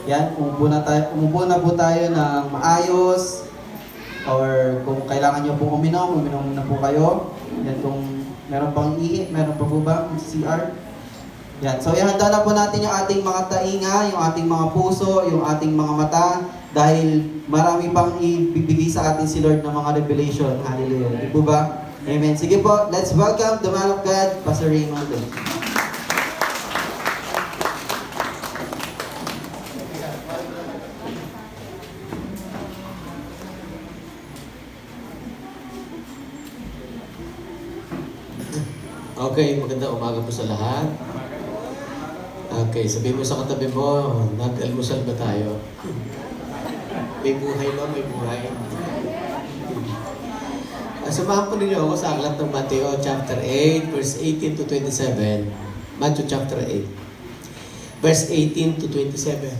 Yan, umupo na po tayo ng maayos. Or kung kailangan nyo pong uminom na po kayo. Yan, kung meron pang ihi, meron pa po ba? CR? Yan, so ihanda na po natin yung ating mga tainga, yung ating mga puso, yung ating mga mata. Dahil marami pang ibibigay sa atin si Lord ng mga revelation. Hallelujah. Di po ba? Amen. Sige po, let's welcome the man of God, Pastor Raymond. Okay, magandang umaga po sa lahat. Okay, sabihin mo sa katabi mo, nag-almusal ba tayo? May buhay ba? May buhay. Samahan po ninyo ako sa aklat ng Mateo chapter 8, verse 18 to 27. Matthew chapter 8, verse 18 to 27.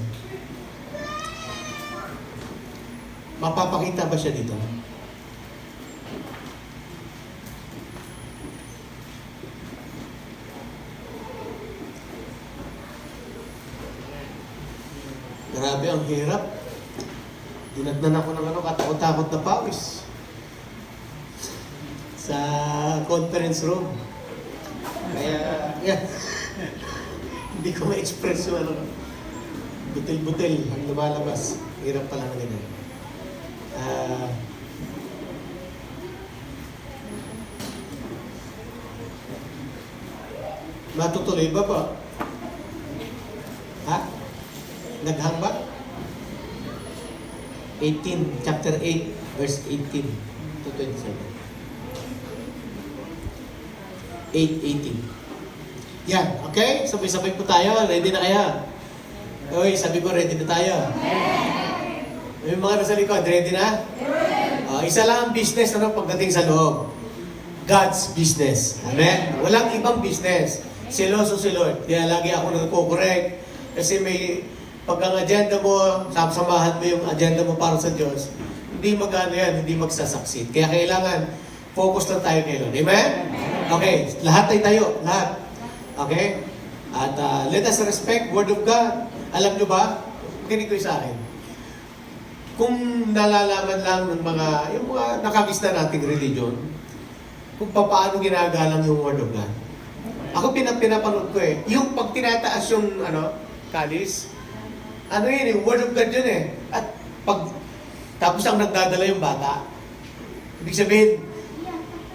Mapapakita ba siya dito? Grabe, ang hirap. Dinagnan ako ng katakot-takot na pawis sa conference room. Kaya, yeah. Hindi ko ma-express yung butil-butil ang lumalabas. Hirap pala na ganyan. Matutuloy ba po? Ha? Naghang ba? 18, chapter 8, verse 18 to 27. 8:18. Yan, okay? Sabay-sabay po tayo. Ready na kaya? Uy, sabi ko, ready na tayo. Yung mga nasa likod, ready na? Isa lang ang business pagdating sa loob. God's business. Amen? Walang ibang business. Seloso si Lord. Kaya lagi ako nagko-correct. Kasi pag ang agenda mo, samahan mo yung agenda mo para sa Diyos, hindi magano yan, hindi magsasucceed. Kaya kailangan, focus lang tayo kay Lord. Amen? Okay, lahat tayo. Lahat. Okay? At let us respect Word of God. Alam nyo ba? Kinig ko sa akin. Kung nalalaman lang ng yung mga nakabista nating religion, kung paano ginagalang yung Word of God. Ako pinapanood ko yung pag tinataas yung kalis, yung Word of God yun At tapos ang nagdadala yung bata. Ibig sabihin,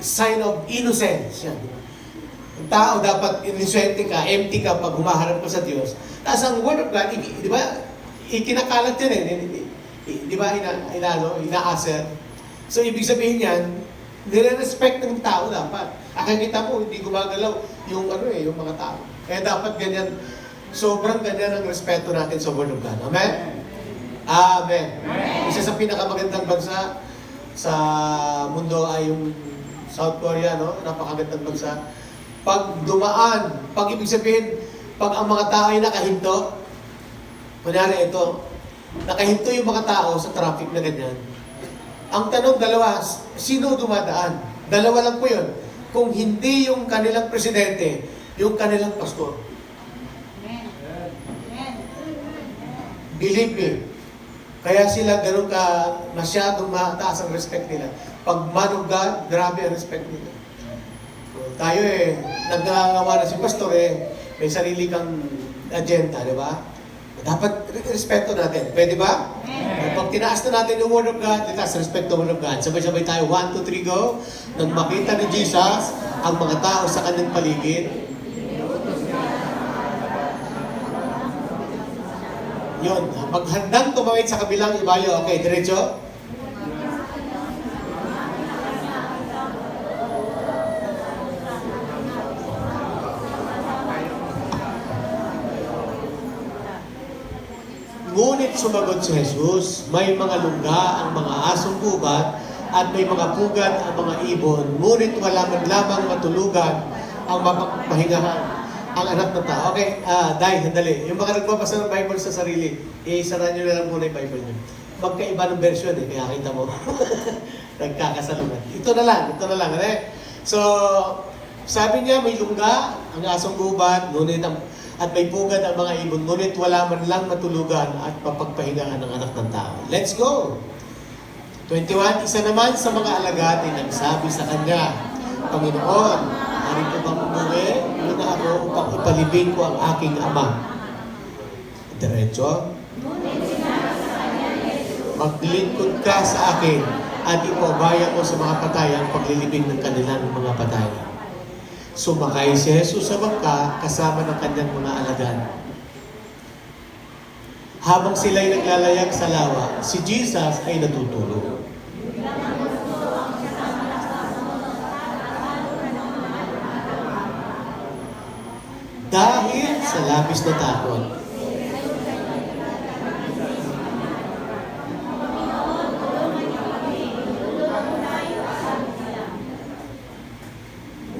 sign of innocence. Yan. Ang tao dapat innocente ka, empty ka pag humaharap ka sa Diyos. Tapos ang Word of God, di ba, ikinakalat yun di ba, ina-assert. So, ibig sabihin yan, nire-respect ng tao dapat. Akakita mo, hindi gumagalaw yung mga tao. Kaya dapat ganyan, sobrang ganyan ang respeto natin sa Word of God. Amen? Amen. Isa sa pinakamagandang bansa sa mundo ay yung South Korea, napakagandang bansa. Pag ibig sabihin, pag ang mga tao ay nakahinto, kunyari ito, nakahinto yung mga tao sa traffic na ganyan. Ang tanong dalawa, sino dumadaan? Dalawa lang po yun. Kung hindi yung kanilang presidente, yung kanilang pastor. Believe me, kaya sila ganun masyadong mataas ang respect nila. Pag man of God, grabe ang respect nila. Tayo nagngangawa na si pastor may sarili kang agenda, di ba? Dapat respeto natin. Pwede ba? Pag tinaas na natin yung Word of God, itaas respect the Word of God. Sabay-sabay tayo, 1, 2, 3, go. Nang makita ni Jesus ang mga tao sa kanyang paligid, yun, maghandang tumawid sa kabilang ibayo. Okay, diretso. Ngunit sumagot si Jesus, may mga lungga ang mga asong gubat at may mga pugat ang mga ibon, ngunit wala man lamang matulugan ang mapagpahingahan ang anak ng tao. Okay, Day, handali. Yung mga nagbabasa ng Bible sa sarili, isara nyo na lang muna yung Bible nyo. Magkaiba ng version kaya kita mo. Nagkakasalungan. Ito na lang. So, sabi niya, may lungga, ang asong gubat, ngunit at may pugad ang mga ibon, ngunit wala man lang matulugan at mapagpahingahan ng anak ng tao. Let's go! 21, isa naman sa mga alagad ay nagsabi sa kanya, Panginoon, maaari ko bang umuwi? Muna ako upang ipalibing ko ang aking ama. Diretso. Maglingkod ka sa akin at ipabaya ko sa mga patay ang paglilibing ng kanilang mga patay. Sumakay si Jesus sa bangka kasama ng kanyang mga alagad. Habang sila'y naglalayag sa lawa, si Jesus ay natutulog. Dahil sa labis na takot,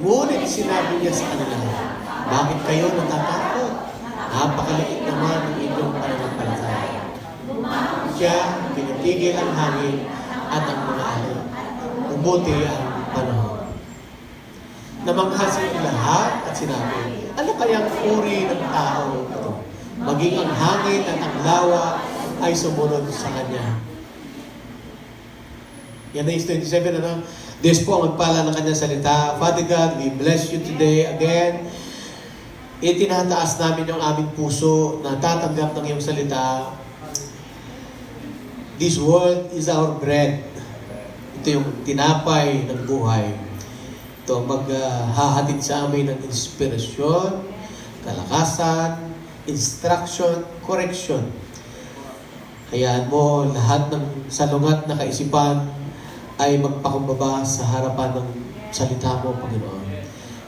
ngunit sinabi niya sa kanila, bakit kayo natatakot? Napakaliit naman ang inyong pananampalataya. Siya, pinitigil ang hangin at ang mga alon. Umuti ang panahon. Namangha silang lahat at sinabi, ano kayang uri ng tao ito? Maging ang hangin at ang lawa ay sumunod sa kanya. Yan na is 27, ano? Diyos po ang magpala ng kanyang salita. Father God, we bless you today again. Itinataas namin yung aming puso na tatanggap ng iyong salita. This word is our bread. Ito yung tinapay ng buhay. Ito ang maghahatid sa amin ng inspirasyon, kalakasan, instruction, correction. Hayaan mo lahat ng salungat na kaisipan ay magpakumbaba sa harapan ng salita mo, Panginoon.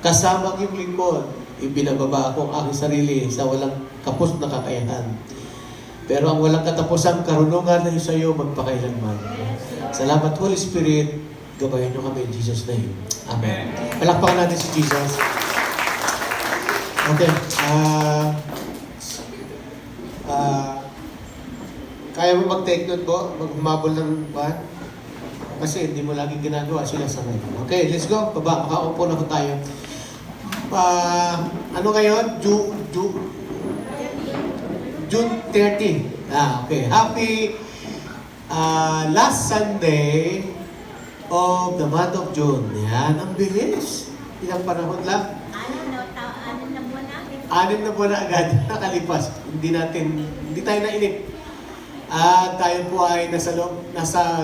Kasama ang iyong lingkod, ibinababa ko ang aking sarili sa walang kapos na kakayahan. Pero ang walang katapusang karunungan na sa iyo magpakailanman. Salamat, Holy Spirit. Gabayan niyo kami in Jesus' name. Amen. Palakpakan natin si Jesus. Okay. Kaya mo mag-take note po? Mag-humabol ng buwan? Kasi hindi mo laging ginagawa sila sa ngayon. Okay, let's go. Baba, makaupo na po tayo. Ano ngayon? June 30. Okay. Happy last Sunday of the month of June. Yan, ang bilis. Ilang panahon lang. 6 na buwan natin. 6 na buwan na agad nakalipas. Hindi tayo nainip. At tayo po ay nasa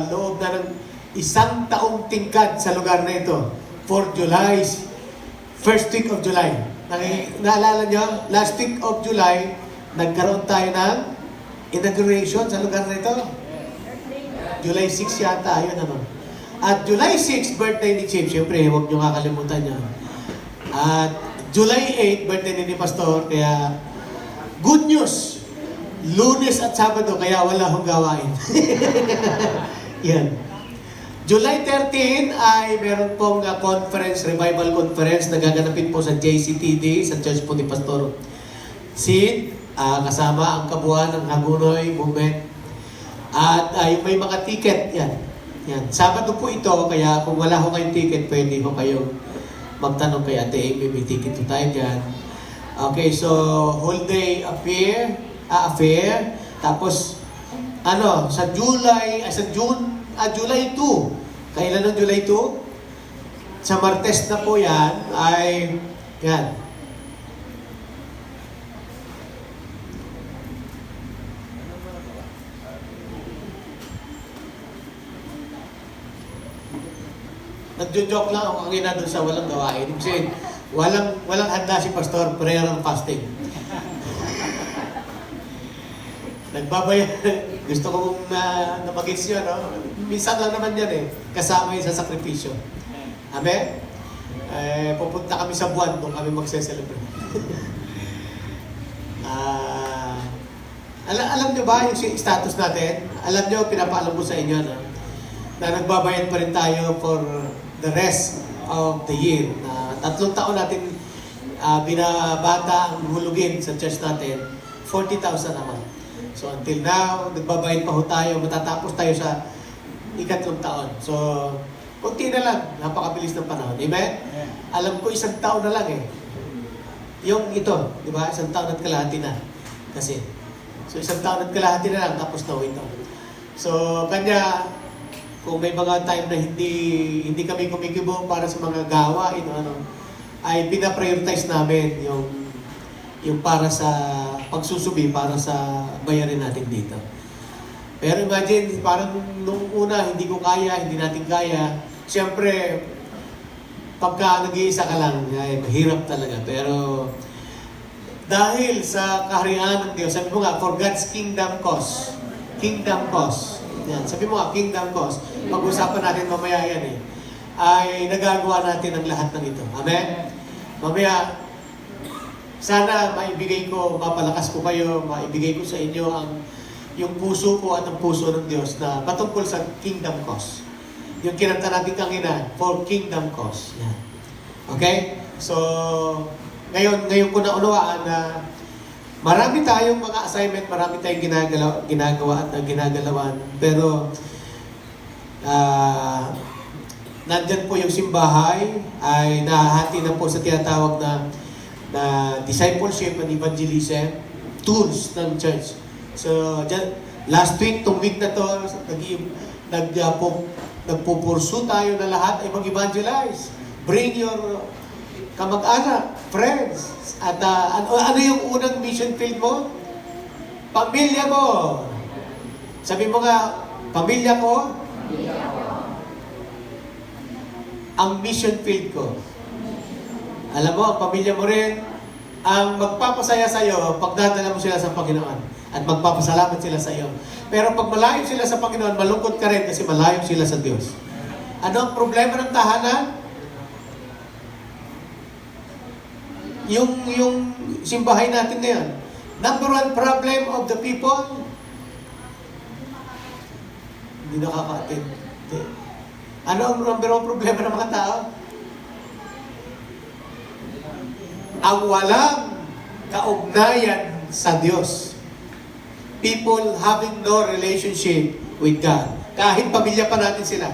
loob na ng 1 taong tingkad sa lugar na ito. For July, first week of July. Naalala nyo, last week of July, nagkaroon tayo ng inauguration sa lugar na ito. July 6 yata, yun ano. At July 6, birthday ni Chief. Siyempre, huwag nyo kakalimutan yan. At July 8, birthday ni Pastor. Kaya, good news. Lunes at Sabado, kaya wala akong gawain. Yan. July 13 ay meron pong conference, revival conference na gaganapin po sa JCTD, sa Church po ni Pastor Sid, kasama ang kabuuan ng Hagunoy Movement. At yung may mga ticket, yan. Sabado po ito, kaya kung wala ho kayong ticket, pwede ho kayong magtanong kay Ate Amy, may ticket po tayo dyan. Okay, so whole day affair, tapos sa July 2. Kailan ng July 2? Sa Martes na po yan, ay, yan. Nagjo-joke lang ako kanina doon sa walang gawain. Ibig sabihin, walang handa si Pastor, prayer and fasting. Nagbabayan. Gusto ko kong napag-gets yun, no? Minsan lang naman yan kasama yun sa sakripisyo. Amen? Pupunta kami sa buwan doon kami magse-celebrate. Alam nyo ba yung status natin? Alam nyo, pinapaalam ko sa inyo, no? Na nagbabayad pa rin tayo for the rest of the year. 3 taon natin binabata ang hulugin sa church natin, 40,000 naman. So until now, nagbabayad pa ho tayo, matatapos tayo sa 3 taon. So, konti na lang, napakabilis ng panahon. Amen? Yeah. Alam ko 1 taon na lang Yung ito, di ba? 1 taon at kalahati na. Kasi, so 1 taon at kalahati na lang, tapos na ito. So, kanya, kung may mga time na hindi kami kumikibo para sa mga gawain, ay pinaprioritize namin yung para sa pagsusubi, para sa bayarin natin dito. Pero imagine, parang nung una, hindi ko kaya, hindi natin kaya. Siyempre, pagka nag-iisa ka lang, ay mahirap talaga. Pero dahil sa kaharian ng Diyos, sabi mo nga, for God's kingdom cause. Kingdom cause. Yan, sabi mo nga, kingdom cause. Pag-usapan natin mamaya yan ay nagagawa natin ang lahat ng ito. Amen? Mamaya, sana maibigay ko, mapalakas ko kayo, maibigay ko sa inyo yung puso ko at ang puso ng Diyos na patungkol sa kingdom cause. Yung kinanta natin kanina, for kingdom cause. Yan. Okay? So, ngayon ko na unawaan na marami tayong mga assignment, marami tayong ginagawa at ginagalawan. Pero, nandyan po yung simbahay ay nahahati na po sa tinatawag na discipleship and evangelism tools ng church. So, last week, itong week na to, nagpupursu tayo na lahat ay mag-evangelize. Bring your kamag-anak, friends. At ano yung unang mission field mo? Pamilya mo. Sabi mo nga, pamilya ko? Ang mission field ko. Alam mo, ang pamilya mo rin, ang magpapasaya sa iyo, pagdadala mo sila sa Panginoon. At magpapasalamat sila sa iyo. Pero pag malayo sila sa Panginoon, malungkot ka rin kasi malayo sila sa Diyos. Ano ang problema ng tahanan? Yung simbahay natin ngayon. Number one problem of the people, hindi nakaka-attend. Ano ang number one problema ng mga tao? Ang walang kaugnayan sa Diyos. People having no relationship with God. Kahit pamilya pa natin sila.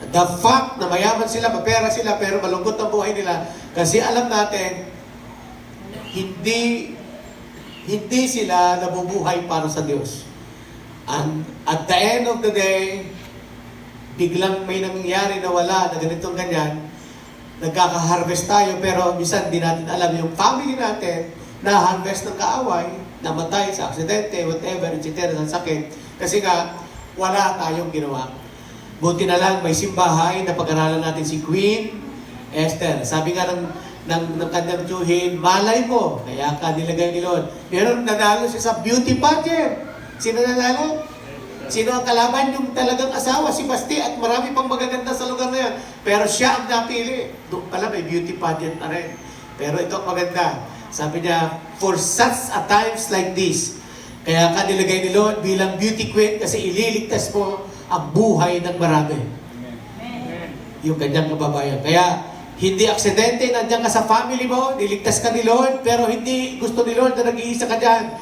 The fact na mayaman sila, mapera sila, pero malungkot ang buhay nila. Kasi alam natin, hindi sila nabubuhay para sa Diyos. And at the end of the day, biglang may nangyayari na wala, na ganitong ganyan, nagkaka-harvest tayo, pero minsan di natin alam yung family natin na harvest ng kaaway, namatay sa aksidente, whatever, etc. ng sakit. Kasi nga, wala tayong ginawa. Buti na lang, may simbahay na pag-aralan natin si Queen Esther. Sabi nga ng kanyang tiyuhin, malay mo, kaya ka nilagay ni Lord. Pero nanalo siya sa beauty pageant. Sino nanalo? Sino ang kalaban? Yung talagang asawa, si Basti, at marami pang magaganda sa lugar na yan. Pero siya ang napili. Doon pala may beauty pageant na rin. Pero ito ang maganda. Sabi niya, for such a times like this, kaya ka nilagay ni Lord bilang beauty queen kasi ililigtas mo ang buhay ng marami. Amen. Yung kanyang kababayan. Kaya, hindi aksidente, nandiyan ka sa family mo, niligtas ka ni Lord, pero hindi gusto ni Lord na nag-iisa ka dyan.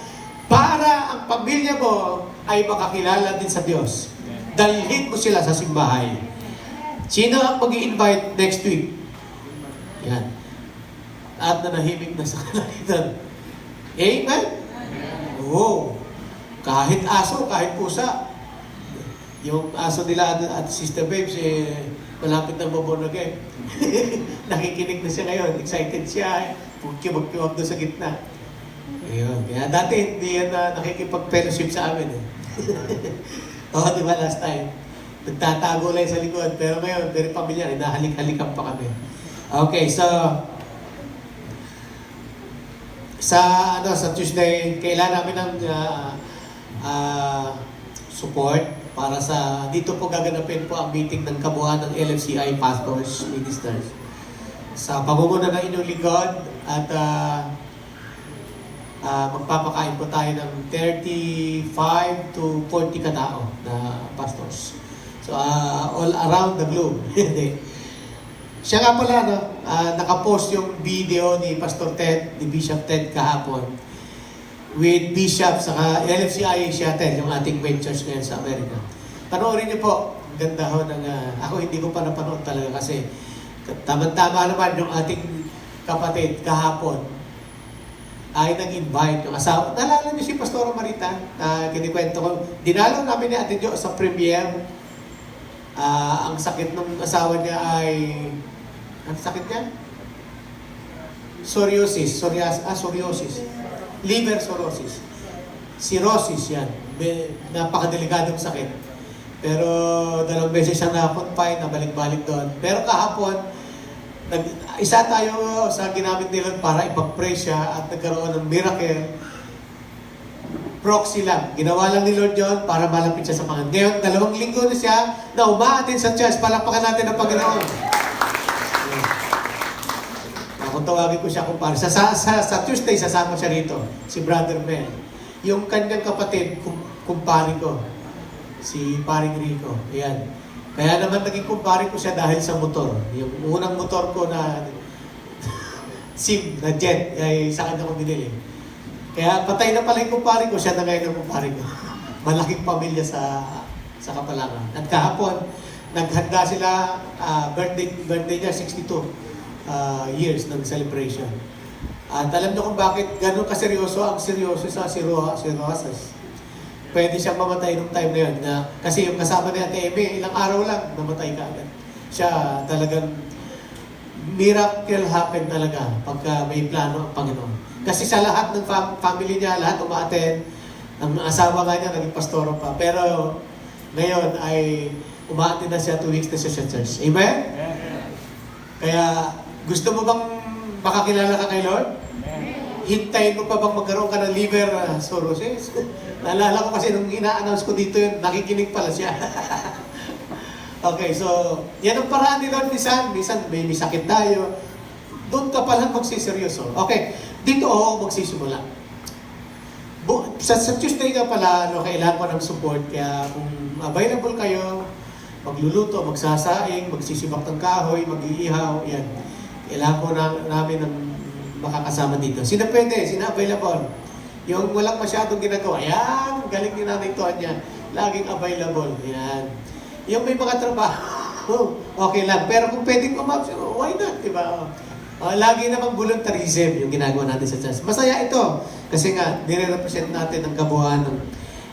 Para ang pamilya mo ay makakilala din sa Diyos. Dalhin mo sila sa simbahay. Sino ang mag-i-invite next week? Yan. At nanahimik na sa kalalitan. Amen? Oo. Kahit aso, kahit pusa. Yung aso nila at Sister Babes, malapit na born again. Nakikinig na siya ngayon. Excited siya. Kiwag-kiwag doon sa gitna. Ayun. Kaya dati hindi yan nakikipag-fellowship sa amin. Oo, di ba last time? Nagtatago lang sa likod. Pero ngayon, very familiar. Nahalik-halikan pa kami. Okay, so sa Tuesday, kailangan namin ng support para sa dito po gaganapin po ang meeting ng kabuuan ng LFCI Pastors Ministers. Sa pamumuno ng inyong lingkod at magpapakain po tayo ng 35 to 40 katao na pastors. So all around the globe. Siya nga pala, nakapost yung video ni Pastor Ted, ni Bishop Ted kahapon with Bishop saka LFCI Seattle, yung ating main church ngayon sa Amerika. Panoorin niyo po. Ang ganda ho ng... ako hindi ko pa napanood talaga kasi tama-tama naman yung ating kapatid kahapon. ay nag-invite yung asawa. Naalala niyo si Pastora Marita na kinikwento ko. Dinalaw namin ni Ate Jo sa premiere. Ang sakit ng asawa niya ay... Ang sakit niya? Psoriasis. Liver cirrhosis. Cirrhosis yan. Napakadelikadong sakit. Pero 2 beses siya na-confine, nabalik-balik doon. Pero kahapon, isa tayo sa ginamit nila para ipag-pray siya at nagkaroon ng miracle. Proxy lang. Ginawa lang ni Lord John para malapit siya sa Panginoon. Ngayon, 2 linggo na siya na umaatin sa church. Palakpakan natin ang Panginoon. Kung tawagin ko siya kumpare. Sa Tuesday, sasama siya rito. Si Brother Mel. Yung kanyang kapatid, kumpare ko. Si Paring Rico. Ayan. Kaya naman naging kumpare ko siya dahil sa motor. Yung unang motor ko na SIM, na jet, ay sa kanya ko binili. Kaya patay na pala yung kumpare ko, siya na ngayon ang kumpare ko. Malaking pamilya sa Kapalangan. At kahapon, naghanda sila, birthday niya, 62 years ng celebration. At alam niyo kung bakit ganun kaseryoso, ang seryoso sa cirrhosis. Pwede siyang mamatay nung time na yun. Kasi yung kasama ni Ate Eme, ilang araw lang, namatay ka agad. Siya talagang miracle happen talaga pagka may plano ang Panginoon. Kasi sa lahat ng family niya, lahat umaattend. Ang asawa nga niya, naging pastoro pa. Pero ngayon ay umaattend na siya, 2 weeks na siya sa church. Amen? Kaya gusto mo bang makakilala ka kay Lord? Hintayin mo pa bang magkaroon ka ng liver cirrhosis? Naalala ko kasi nung ina-announce ko dito yun, nakikinig pala siya. Okay, so yan ang paraan ni Lord minsan. Minsan may sakit tayo. Doon ka palang magsiseryoso. Okay, dito ako magsisimula. Sa Tuesday ka pala, kailangan ko ng support. Kaya kung available kayo, magluluto, magsasaing, magsisibak ng kahoy, mag-iihaw, yan. Kailangan ko namin ng makakasama dito. Sino pwede? Sino available? Yung walang masyadong ginagawa, yan, galing ni Nanay Tonya. Laging available, yan. Yung may mga trabaho, okay lang. Pero kung pwedeng umabsent, why not, diba? Lagi namang voluntarism yung ginagawa natin sa church. Masaya ito. Kasi nga, nire-represent natin ang kabuuan ng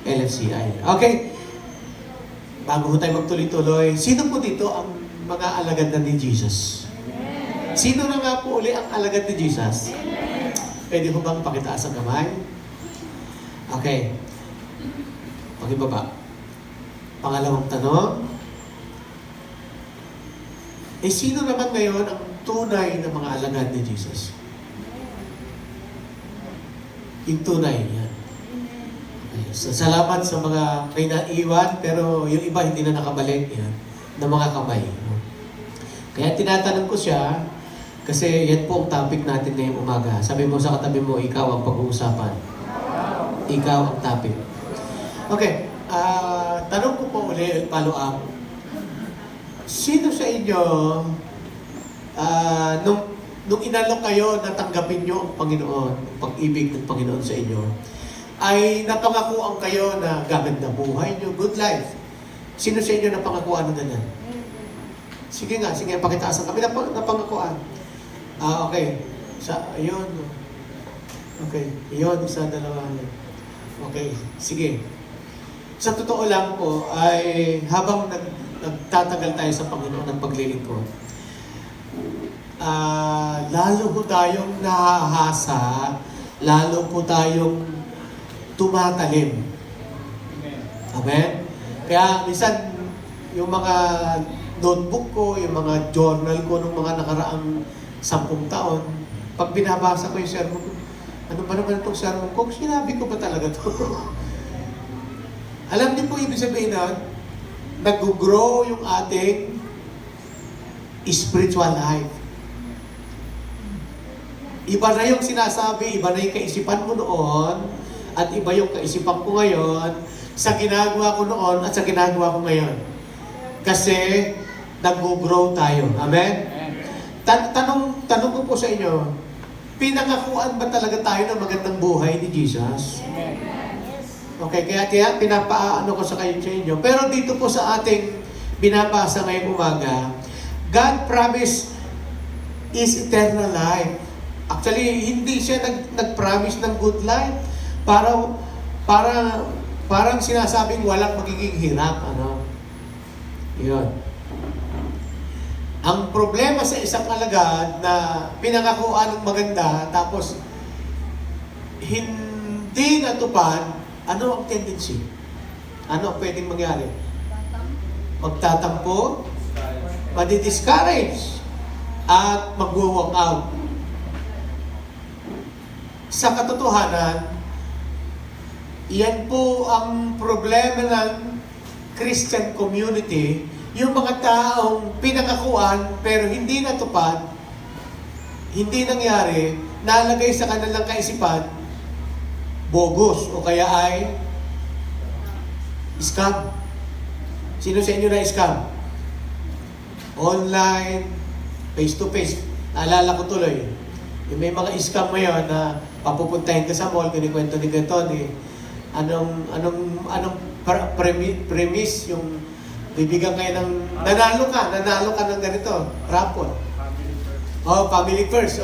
LFCI. Okay. Bago tayo magtuloy-tuloy, sino po dito ang mga alagad na ni Jesus? Sino na nga po uli ang alagad ni Jesus? Pwede ko bang pakitaas ang kamay? Okay. Pag-ibaba. Pangalawang tanong. Sino naman ngayon ang tunay na mga alagad ni Jesus? Yung tunay, yan. Okay. So, salamat sa mga may naiwan, pero yung iba hindi na nakabalik, yan, na mga kamay. Kaya tinatanong ko siya, kasi yan po ang topic natin ngayong umaga. Sabi mo sa katabi mo, ikaw ang pag-uusapan. Ikaw ang topic. Okay, tanong ko po ulit, follow up. Sino sa inyo, nung inalok kayo na tanggapin nyo ang Panginoon, ang pag-ibig ng Panginoon sa inyo, ay napangakuan kayo na gaganda buhay nyo, good life. Sino sa inyo napangakuan na ganyan? Sige nga, sige, pakitaasan kami napangakuan. Okay. Ayun. Okay. Ayun, isa, dalawa. Okay. Sige. Sa totoo lang po, ay habang nagtatagal tayo sa Panginoon ng paglilingkod, lalo po tayong nahahasa, lalo po tayong tumatalim. Amen? Kaya minsan, yung mga notebook ko, yung mga journal ko nung mga nakaraang 10 taon, pag binabasa ko yung sermon ko, ano ba naman itong sermon ko? Sinabi ko ba talaga to? Alam niyo po ibig sabihin na, nag-grow yung ating spiritual life. Iba na yung sinasabi, iba na yung kaisipan mo noon, at iba yung kaisipan ko ngayon, sa ginagawa ko noon at sa ginagawa ko ngayon. Kasi, nag-grow tayo. Amen? Tanong ko po sa inyo, pinangakuan ba talaga tayo ng magandang buhay ni Jesus? Okay, kaya pinapaano ko sa inyo. Pero dito po sa ating binabasa ngayong umaga, God promise is eternal life. Actually, hindi siya nag-promise ng good life. Parang sinasabing walang magiging hirap. Ano? Yun. Ang problema sa isang alagad na pinangakuan ng maganda, tapos hindi natupad, ano ang tendency? Ano ang pwedeng mangyari? Magtatampo, madi-discourage, at mag-walk out. Sa katotohanan, yan po ang problema ng Christian community, yung mga taong pinangakuan pero hindi natupad, hindi nangyari, nalagay sa kanilang kaisipan, bogus o kaya ay scam. Sino sa inyo na scam? Online, face-to-face. Naalala ko tuloy. Yung may mga scam ngayon na papupuntahin ka sa mall, kinikwento ni Tony, anong premise yung bibigyan kayo ng nanalo ka ng ganito, raffle. Family first.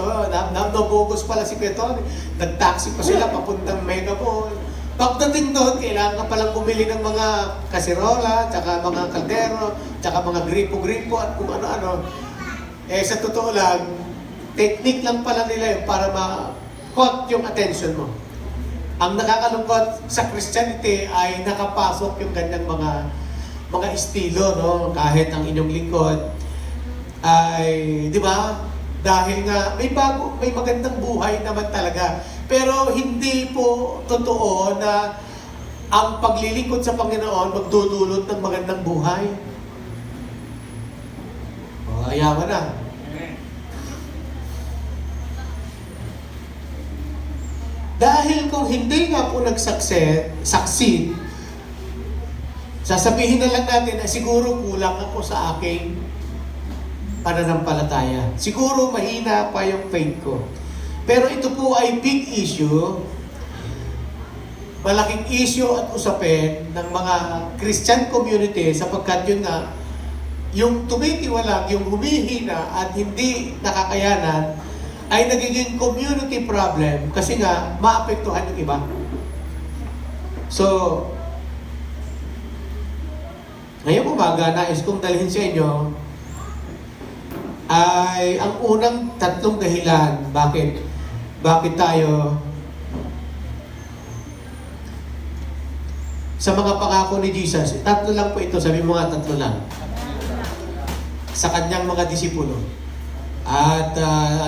Nabogus pala si Tony. Nag-taxi pa sila papuntang Mega Mall. Pagdating doon, kailangan ka palang bumili ng mga kasirola, tsaka mga kaldero, tsaka mga gripo-gripo at kung ano-ano. Sa totoo lang, technique lang pala nila yun para ma-caught yung attention mo. Ang nakakalungkot sa Christianity ay nakapasok yung ganyang mga estilo, no? Kahit ang inyong lingkod ay, di ba? Dahil nga may magandang buhay naman talaga. Pero hindi po totoo na ang paglilingkod sa Panginoon magdudulot ng magandang buhay. Ayaman na. Dahil kung hindi nga po succeed, sasabihin na lang natin na siguro kulang ako sa aking pananampalataya. Siguro mahina pa yung faith ko. Pero ito po ay big issue, malaking issue at usapin ng mga Christian community sapagkat yun nga, yung tumitiwalag, yung humihina at hindi nakakayanan ay nagiging community problem kasi nga maapektuhan yung iba. So, ngayong umaga, nais kong dalhin sa inyo ay ang unang tatlong dahilan bakit tayo sa mga pangako ni Jesus. Tatlo lang po ito, sabi mo nga tatlo lang. Sa kanyang mga disipulo. At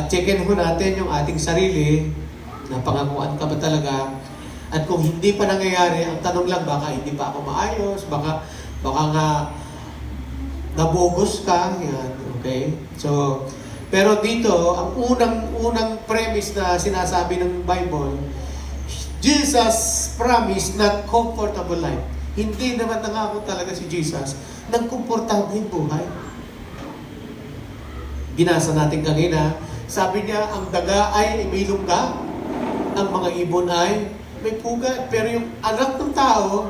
checkin ho natin yung ating sarili na pangakuan ka ba talaga. At kung hindi pa nangyayari, ang tanong lang, baka hindi pa ako maayos, baka nga nabogus ka. Yan, okay? So, pero dito, ang unang premise na sinasabi ng Bible, Jesus promised not comfortable life. Hindi naman nangako talaga si Jesus ng komportableng buhay. Binasa natin kanina, sabi niya, ang daga ay may lungga, ang mga ibon ay may pugad. Pero yung anak ng tao,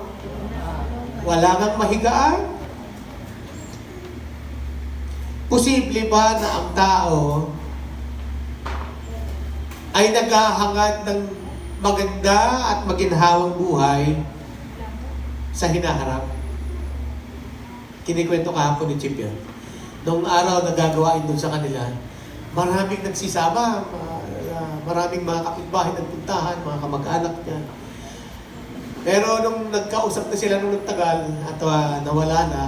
wala ngang mahigaan. Posible ba na ang tao ay naghahangad ng maganda at maginhawang buhay sa hinaharap? Kinikwento kahapon ni Chip yun. Noong araw na gagawain doon sa kanila, maraming nagsisama, maraming mga kapitbahay nagpuntahan, mga kamag-anak niya. Pero nung nagkausap na sila nung nagtagal at nawala na,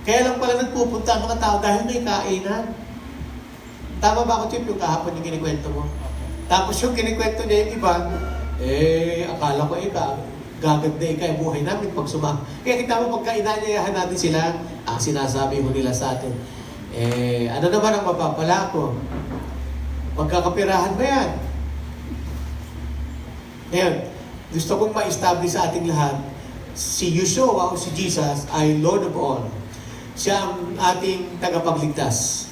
kaya lang pala nagpupunta ang mga tao dahil may kainan. Tama ba ako, Chip, yung kahapon yung kinikwento mo? Tapos yung kinikwento niya yung iba, akala ko gaganda yung buhay namin pag Kaya kita mo, pagka inanyayahan natin sila, ang sinasabi mo nila sa atin, ano naman ang mapapala ko? Magkakapirahan ba yan? Ngayon, gusto kong ma-establish sa ating lahat, si Yeshua o si Jesus ay Lord of all. Siya ang ating tagapagligtas.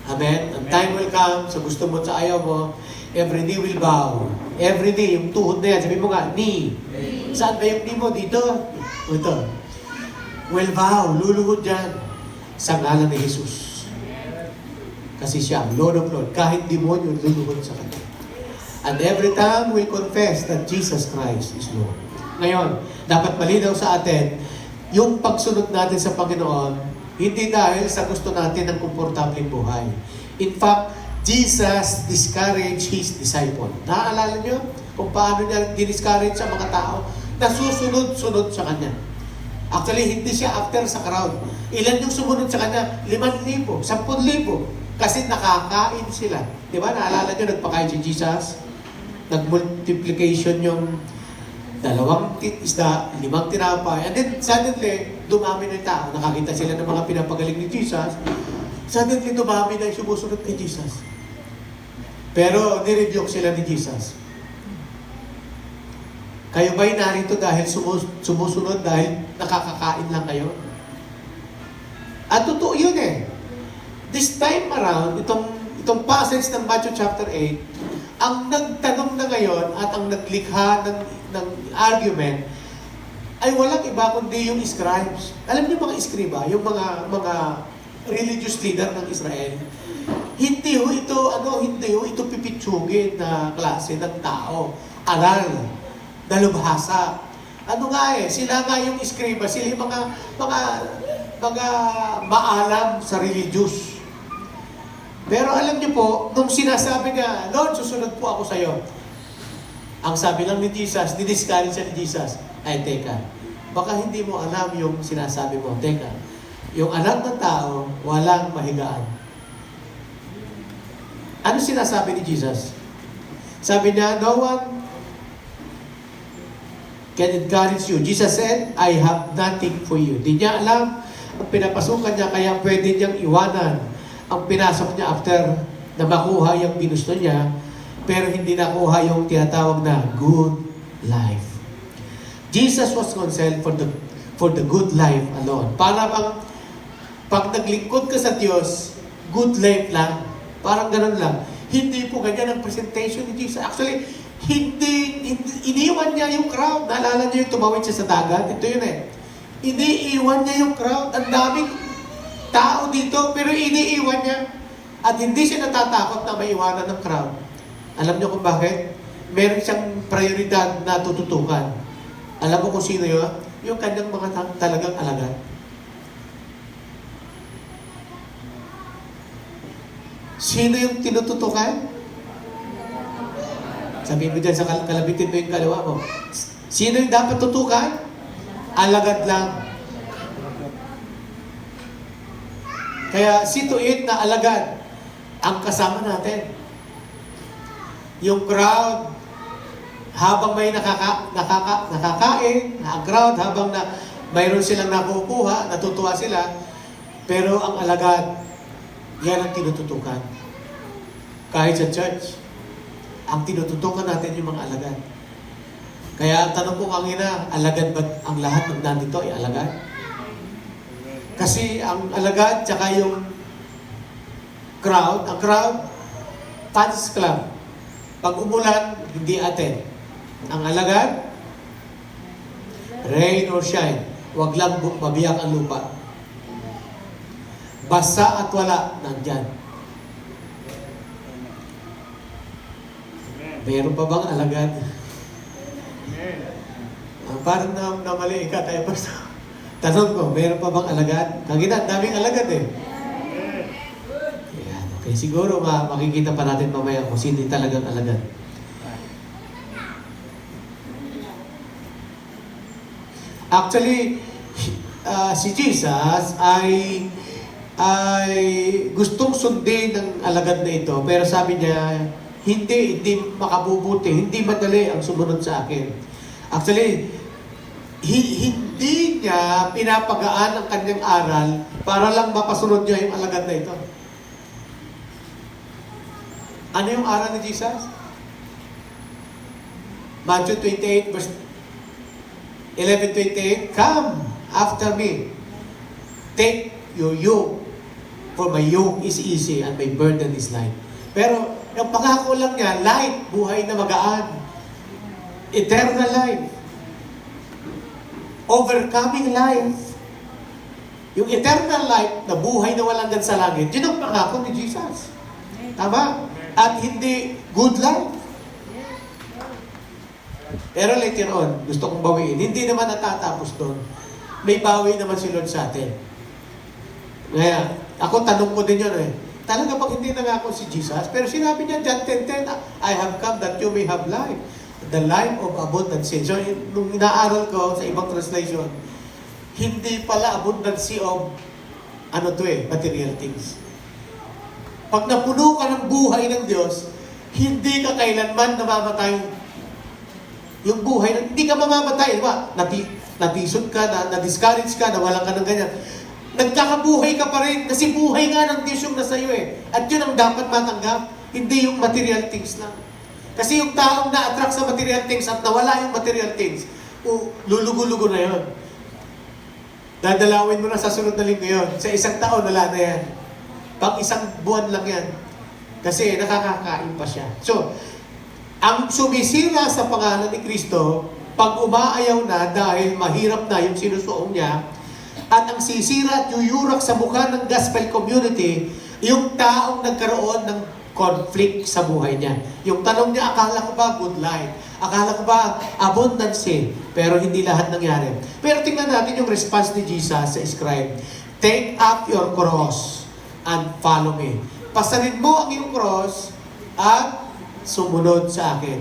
Amen? Ang time will come, sa gusto mo, sa ayaw mo, every knee will bow. Every knee, yung tuhod na yan, sabi mo nga, knee. Saan ba yung knee mo? Dito? Ito. Will bow, luluhod dyan sa ngalan ni Jesus. Kasi siya ang Lord of Lords. Kahit demonyo, luluhod sa Kanya. And every time we confess that Jesus Christ is Lord. Ngayon, dapat malinaw sa atin, yung pagsunod natin sa Panginoon, hindi dahil sa gusto natin ng komportableng buhay. In fact, Jesus discouraged His disciple. Naaalala niyo kung paano niya discourage sa mga tao na susunod-sunod sa Kanya. Actually, hindi siya after sa crowd. Ilan yung sumunod sa Kanya? 5,000, 10,000. Kasi nakakain sila. Di ba? Naalala niyo, nagpakain si Jesus? Nag-multiplication yung 2 isda, 5 tinapay. And then, suddenly, dumami na yung tao. Nakakita sila ng mga pinapagaling ni Jesus. Suddenly, dumami na yung sumusunod kay Jesus. Pero, nirebuke sila ni Jesus. Kayo ba'y narito dahil sumusunod dahil nakakakain lang kayo? At totoo yun eh. This time around, itong passage ng Matthew chapter 8, ang nagtanong na ngayon at ang naglikha ng argument ay walang iba kundi yung scribes. Alam niyo mga iskriba, yung mga religious leader ng Israel, hindi ho ito pipitsugin na klase ng tao. Aral, dalubhasa. Ano nga sila nga yung iskriba, sila yung mga maalam sa religious. Pero alam niyo po, nung sinasabi niya, Lord, susunod po ako sa iyo. Ang sabi lang ni Jesus, didiscourage siya ni Jesus, ay teka, baka hindi mo alam yung sinasabi mo. Teka, yung anak ng tao, walang mahigaan. Ano sinasabi ni Jesus? Sabi niya, no one can encourage you. Jesus said, I have nothing for you. Di niya alam ang pinapasukan niya, kaya pwede niyang iwanan ang pinasok niya after na makuha yung ginusto niya, pero hindi nakuha yung tinatawag na good life. Jesus was concerned for the good life alone. Para bang pag naglingkod ka sa Diyos, good life lang. Parang ganun lang. Hindi po ganyan ang presentation ni Jesus. Actually, hindi iniwan niya yung crowd. Naalala niyo yung tumawid siya sa dagat? Ito yun eh. Iniiwan niya yung crowd. Ang daming tao dito, pero iniiwan niya. At hindi siya natatakot na maiwanan ng crowd. Alam niyo kung bakit? Meron siyang prioridad na tututukan. Alam mo kung sino yun? Yung kanyang mga talagang alagad. Sino yung tinututukan? Sabihin mo dyan sa kalabitin mo yung kalawa mo. Sino yung dapat tutukan? Alagad lang. Kaya see to it na alagad ang kasama natin. Yung crowd, habang may nakakain, ang crowd, habang mayroon silang nakukuha, natutuwa sila, pero ang alagad, yan ang tinututukan. Kahit sa church, ang tinututukan natin yung mga alagad. Kaya ang tanong ko kanina, alagad ba ang lahat ng nandito ay alagad? Kasi ang alagad, tsaka yung crowd, ang crowd, fans club. Pag umulan, hindi attend. Ang alagad, rain or shine, wag lang mabiyak ang lupa. Basa at wala, nandyan. Meron pa bang alagad? Parang namali ka tayo pa sa... Tanong ko, meron pa bang alagad? Kagina, daming alagad eh. Yan, okay. Siguro makikita pa natin mamaya kung sino talagang alagad. Actually, si Jesus ay gustong sundin ng alagad na ito, pero sabi niya, hindi makabubuti, hindi madali ang sumunod sa akin. Actually, hindi niya pinapagaan ang kanyang aral para lang mapasunod niya yung alagad na ito. Ano yung aral ni Jesus? Matthew 28, verse 11:28, come after me. Take your yoke, for my yoke is easy and my burden is light. Pero, yung pangako lang niya, light, buhay na magaan. Eternal life. Overcoming life. Yung eternal life na buhay na walang hanggan sa langit, yun ang pangako ni Jesus. Tama? At hindi good life. Pero later on, gusto kong bawiin, hindi naman natatapos doon. May bawi naman si Lord sa atin. Kaya, ako tanong ko din yun Talaga pag hindi nangako si Jesus, pero sinabi niya, John 10:10, I have come that you may have life. The life of abundancy. So, nung inaaral ko sa ibang translation, hindi pala abundancy of material things. Pag napuno ka ng buhay ng Diyos, hindi ka kailanman namamatay. Yung buhay, hindi ka mamamatay. Diba? Natisod ka, na-discourage ka, nawalan ka ng ganyan. Nagkakabuhay ka pa rin kasi buhay nga ng Diyos yung nasa iyo At yun ang dapat matanggap, hindi yung material things lang. Kasi yung taong na-attract sa material things at nawala yung material things, lulugo-lugo na yun. Dadalawin mo na sa sunod na linggo yun. Sa isang taon, wala na yan. Pag isang buwan lang yan. Kasi nakakakain pa siya. So, ang sumisira sa pangalan ni Kristo, pag umaayaw na dahil mahirap na yung sinusuong niya, at ang sisira at yuyurak sa mukha ng gospel community, yung taong nagkaroon ng conflict sa buhay niya. Yung tanong niya, akala ko ba good life? Akala ko ba abundance? Pero hindi lahat nangyari. Pero tingnan natin yung response ni Jesus sa scribe. Take up your cross and follow me. Pasanin mo ang iyong cross at sumunod sa akin.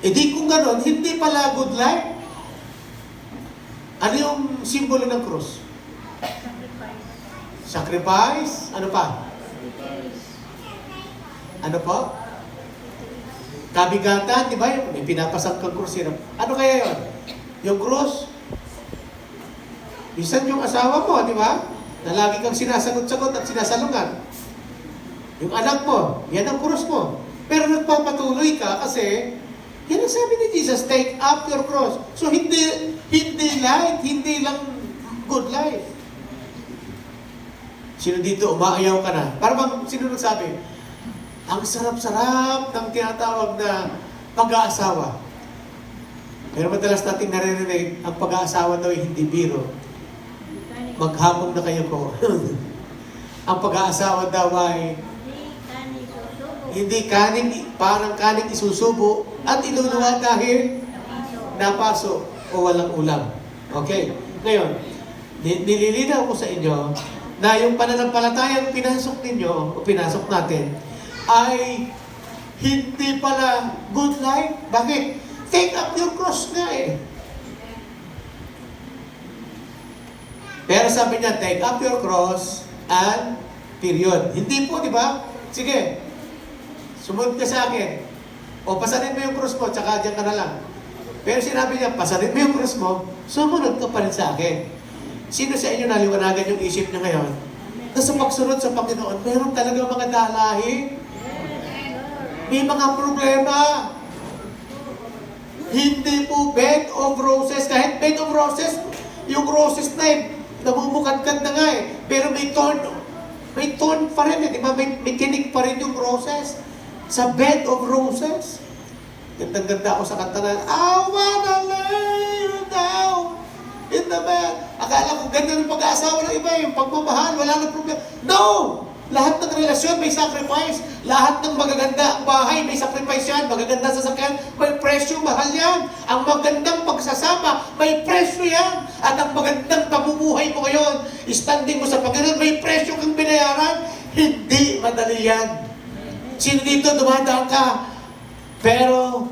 Di kung ganon, hindi pala good life. Ano yung simbolo ng cross? Sacrifice. Ano pa? Ano po? Kabigatan, di ba? May pinapasang kang krus. Ano kaya yun? Yung krus? Minsan yung asawa mo, di ba? Na lagi kang sinasagot-sagot at sinasalungan. Yung anak mo, yan ang krus mo. Pero nagpapatuloy ka kasi yan ang sabi ni Jesus, take up your cross. So hindi light, hindi lang good life. Sino dito, umaayaw ka na? Para bang, sino nagsabi? Ang sarap-sarap ng tinatawag na pag-aasawa. Pero madalas natin naririnig, ang pag-aasawa daw ay hindi biro. Maghapon na kayo ko. Ang pag-aasawa daw ay hindi kaning, parang kaning isusubo at iluluwa dahil napaso o walang ulam. Okay? Ngayon, nililinaw ko sa inyo na yung pananampalatayang pinasok ninyo o pinasok natin ay hindi pala good life. Bakit? Take up your cross nga Pero sabi niya, take up your cross and period. Hindi po, di ba? Sige, sumunod ka sa akin. O pasanin mo yung cross mo, tsaka dyan ka na lang. Pero sinabi niya, pasanin mo yung cross mo, sumunod ka pa rin sa akin. Sino sa inyo naliwanagan yung isip niya ngayon? Na sa pagsunod sa Panginoon, meron talaga mga dalahin. May mga problema. Hindi po bed of roses. Kahit bed of roses, yung roses na namumukadkad na nga Pero may thorn pa rin Di ba? May tinig pa rin yung roses. Sa bed of roses. Gandang-ganda ako sa kanta na, I wanna lay you down in the bed. Akala ko ganda ng pag-aasawa ng iba, yung pagmamahal, wala nang problema. No! Lahat ng relasyon may sacrifice. Lahat ng magaganda ang bahay, may sacrifice yan. Magaganda sa sakyan, may presyo, mahal yan. Ang magandang pagsasama, may presyo yan. At ang magandang pamumuhay mo ngayon, standing mo sa Panginoon, may presyo kang binayaran. Hindi madali yan. Sino dito dumadaan ka? Pero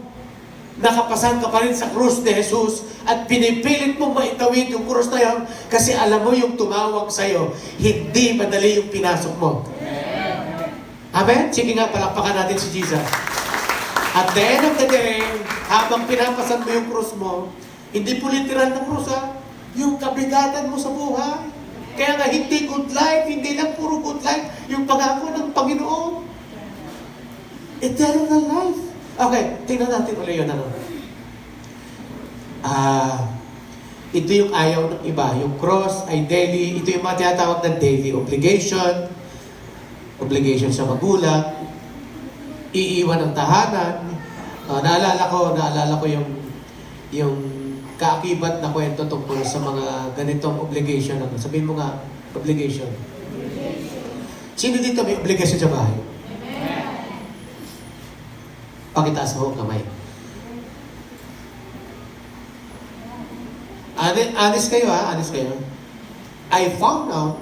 nakapasan ka pa rin sa krus ni Jesus at pinipilit mong maitawid yung krus na yun kasi alam mo yung tumawag sa'yo, hindi madali yung pinasok mo. Amen? Sige nga, palakpakan natin si Jesus. At the end of the day, habang pinapasan mo yung krus mo, hindi po literal na krus yung kabigatan mo sa buhay. Kaya nga, hindi good life, hindi lang puro good life, yung pangako ng Panginoon. Eternal life. Okay, tingnan natin ulit yun. Ito yung ayaw ng iba. Yung cross ay daily. Ito yung mga tinatawag ng daily obligation. Obligation sa magulang. Iiwan ng tahanan. Naalala ko yung kaakibat na kwento tungkol sa mga ganitong obligation. Sabihin mo nga, Obligation. Sino dito may obligasyon sa bahay? Pakitaas mo ang kamay. Honest kayo ha, honest kayo. I found out,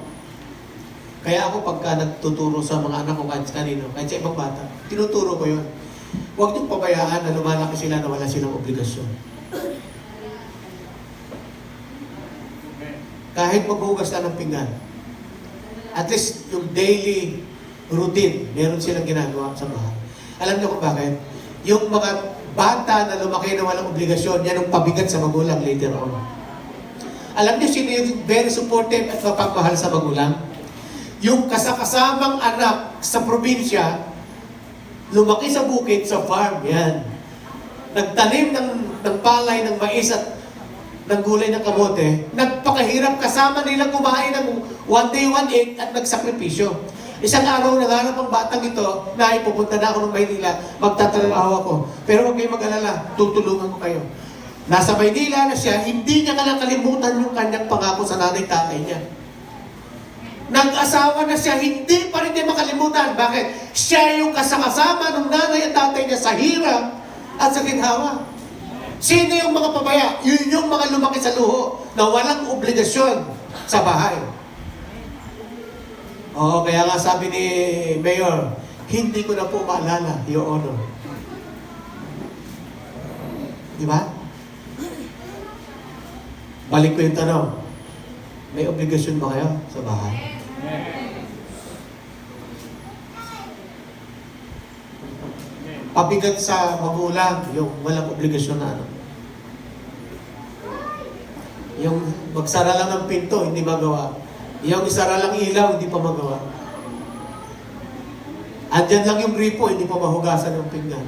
kaya ako pagka nagtuturo sa mga anak ko kahit kanino, kahit sa ibang bata, tinuturo ko yun. Huwag niyong pabayaan na lumalaki sila na wala silang obligasyon. Kahit maghugas na ng pinggan, at least yung daily routine, meron silang ginagawa sa bahay. Alam niyo kung bakit? Yung mga bata na lumaki na walang obligasyon, yan ang pabigat sa magulang later on. Alam niyo sino yung very supportive at mapagmahal sa magulang? Yung kasakasamang anak sa probinsya, lumaki sa bukid, sa farm, yan. Nagtanim ng palay, ng mais at ng gulay ng kamote, nagpakahirap kasama nilang kumain ng one day, one egg at nagsakripisyo. Isang araw nangarap ang batang ito na ipupunta na ako ng Maynila, magtatrabaho ako. Pero huwag kayong mag-alala, tutulungan ko kayo. Nasa Maynila na siya, hindi niya nakalimutan yung kanyang pangako sa nanay-tatay niya. Nag-asawa na siya, hindi pa rin niya makalimutan. Bakit? Siya yung kasama ng nanay at tatay niya sa hirap at sa ginhawa. Sino yung mga pabaya? Yun yung mga lumaki sa luho na walang obligasyon sa bahay. Oo, kaya nga sabi ni Mayor, hindi ko na po maalala, Your Honor. Di ba? Balik ko yung tanong. May obligasyon ba kayo sa bahay? Pabigat sa magulang, yung walang obligasyon na ano. Yung magsara lang ng pinto, hindi magawa. Yung isara lang ilaw, hindi pa magawa. Andyan lang yung gripo, hindi pa mahugasan ng pinggan.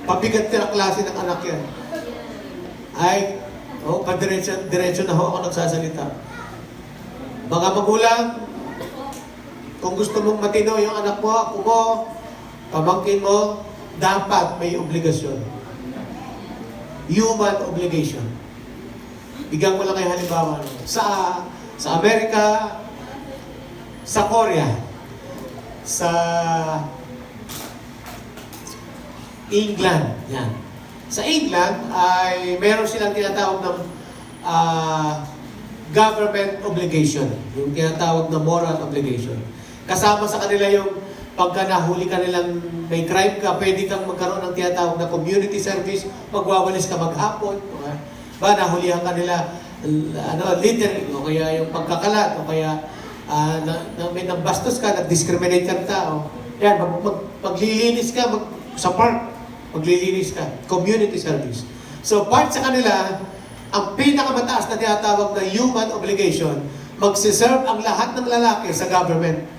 Pabigat na klase ng anak yan. Ay, padiretso na ho ako nagsasalita. Mga magulang, kung gusto mong matino yung anak mo, ako mo, pamangkin mo, dapat may obligasyon. Human obligation. Bigyan ko lang kayo halimbawa. Sa Amerika, sa Korea, sa England, yan. Sa England ay meron silang tinatawag ng government obligation, yung tinatawag na moral obligation. Kasama sa kanila yung pagka nahuli ka nilang may crime ka, pwede kang magkaroon ng tinatawag na community service, magwawalis ka maghapon, ba nahulihan ka nila littering, o kaya yung pagkakalat, o kaya may nambastos ka, nag-discriminate ka ng tao. Yan, maglilinis ka sa park, maglilinis ka, community service. So part sa kanila, ang pinakamataas na tinatawag na human obligation, magsiserve ang lahat ng lalaki sa government.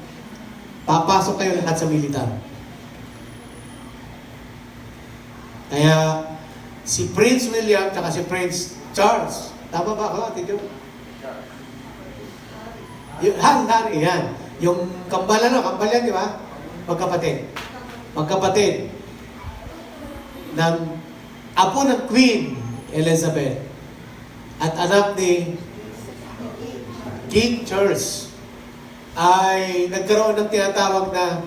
Papasok kayo lahat sa militar. Kaya, si Prince William at si Prince Charles, tama ba ako, Ate Jo? Hari, yan. Yung kambal yan, di ba? Magkapatid. Magkapatid. Ng apo ng Queen Elizabeth at anak ni King Charles ay nagkaroon ng tinatawag na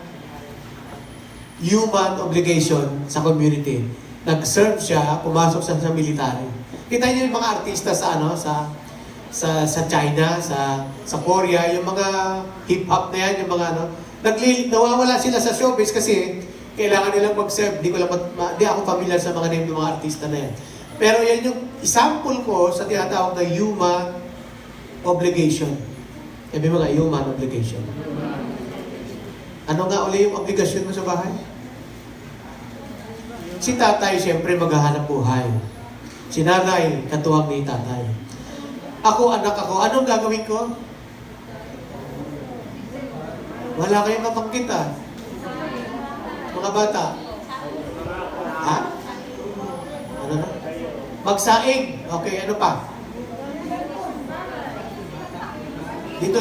human obligation sa community. Nag-serve siya, pumasok siya sa military. Kita niyo yung mga artista sa China, sa Korea, yung mga hip-hop na yan, yung mga nawawala sila sa showbiz kasi kailangan nilang mag-serve. Di ako familiar sa mga name ng mga artista na yan. Pero yan yung example ko sa tinatawag na human obligation. Sabi mga human obligation. Ano nga uli yung obligasyon mo sa bahay? Si tatay, siyempre, maghahanap buhay. Si nanay, katuwang ni tatay. Ako, anak ako, anong gagawin ko? Wala kayong mabanggit mga bata. Ha? Ano na? Magsaing. Okay, ano pa? Dito.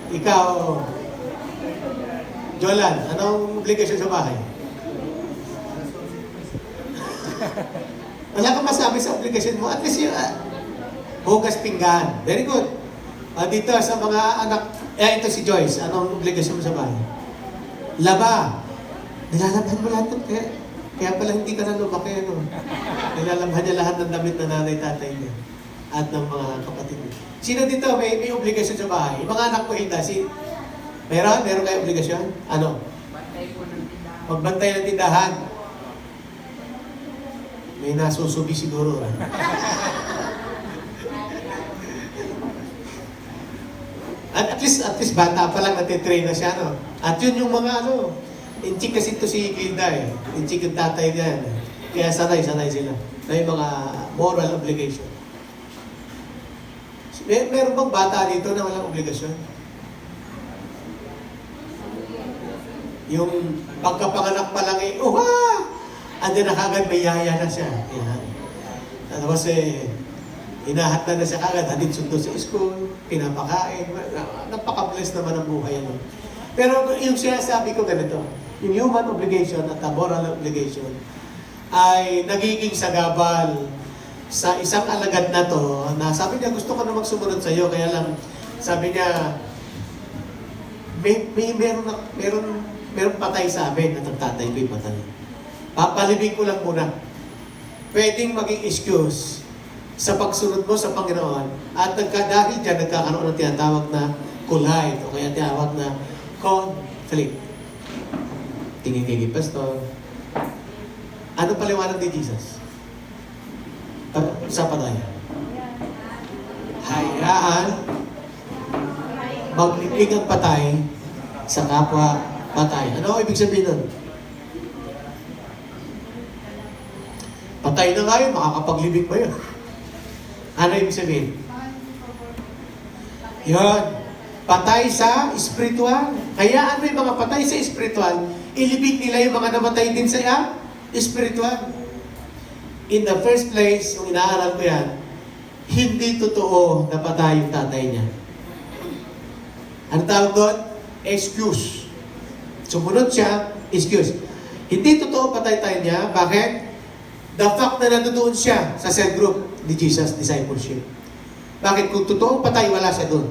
Ikaw, Jolan, anong obligasyon sa bahay? Wala kang masabi sa obligasyon mo. At least yun, Hugas pinggan. Very good. Dito sa mga anak, ito si Joyce. Anong obligasyon mo sa bahay? Laba. Nilalabhan mo lahat. Kaya pala hindi ka na lumaki. No? Nilalabhan niya lahat ng damit na nanay, tatay niya. At ng mga kapatid niya. Sino dito may obligasyon sa bahay? Yung mga anak mo, Hilda. Meron kayo obligasyon? Ano? Magbantay ng tindahan. May nasusubi siguro. At least bata pa lang natitrain na siya, no? At yun yung mga inchik kasi ito si Gilda eh. Inchik yung tatay niya. Kaya sanay sila. Na yung mga moral obligation. Meron bang bata dito na walang obligasyon? Yung pagkapanganak pa lang andun na kagad may yaya na siya. Yan. Tapos hinahatnan na siya kagad, hatid sundo sa school, pinapakain. Napaka-bless naman ang buhay. Ano? Pero yung sinasabi ko ganito, yung human obligation at the moral obligation ay nagiging sagabal sa isang alagad na to, na sabi niya, gusto ko na magsumunod sa iyo, kaya lang, sabi niya, meron patay sa amin at ang tatay ko'y patay. Papalibing ko lang muna. Pwedeng maging excuse sa pagsunod mo sa Panginoon at dahil dyan, nagkakaroon ng tinatawag na collide o kaya tinatawag na conflict. Tingin kay Pastor. Ano paliwanag ni Jesus? Sa patay. Hayaan maglibing ang patay sa kapwa patay. Ano ibig sabihin nun? Patay na nga yun, makakapaglibing ba yun? Ano ibig sabihin? Yun. Patay sa spiritual. Hayaan mo yung mga patay sa spiritual, ilibing nila yung mga namatay din sa spiritual. In the first place, yung inaaral ko yan, hindi totoo na patay yung tatay niya. Ano tawag doon? Excuse. Sumunod siya, excuse. Hindi totoo patay tayo niya. Bakit? The fact na nandoon siya sa cell group ni Jesus Discipleship. Bakit? Kung totoong patay, wala siya doon.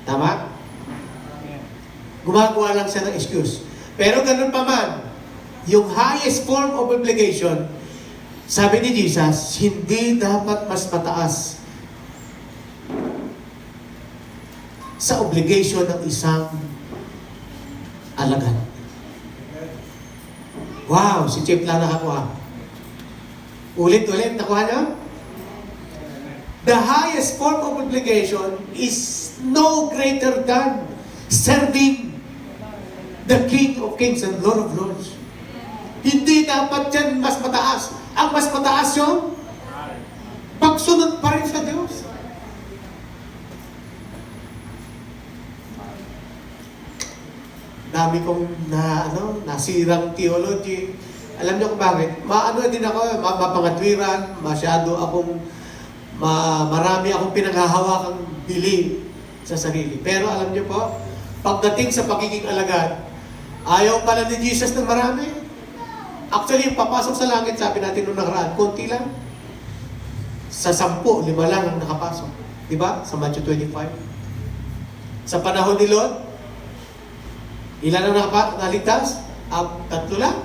Tama? Gumagawa lang siya ng excuse. Pero ganun pa man, yung highest form of obligation, sabi ni Jesus, hindi dapat mas mataas sa obligation ng isang alagad. Wow, si Chip lang nakakuha. Ulit, nakuha niyo? The highest form of obligation is no greater than serving the King of Kings and Lord of Lords. Hindi dapat yan mas mataas. Ang mas mataas yung pagsunod pa rin sa Diyos. Dami kong nasirang theology. Alam niyo kung bakit? Din ako, mapangatwiran, masyado akong, marami akong pinaghahawakang belief sa sarili. Pero alam niyo po, pagdating sa pagiging alagad, ayaw pala ni Jesus ng marami. Actually, yung papasok sa langit, sabi natin nung nakaraan, konti lang. Sa 10, 5 lang ang nakapasok. Diba? Sa Matthew 25. Sa panahon ni Lot, ilan ang naligtas? 3 lang.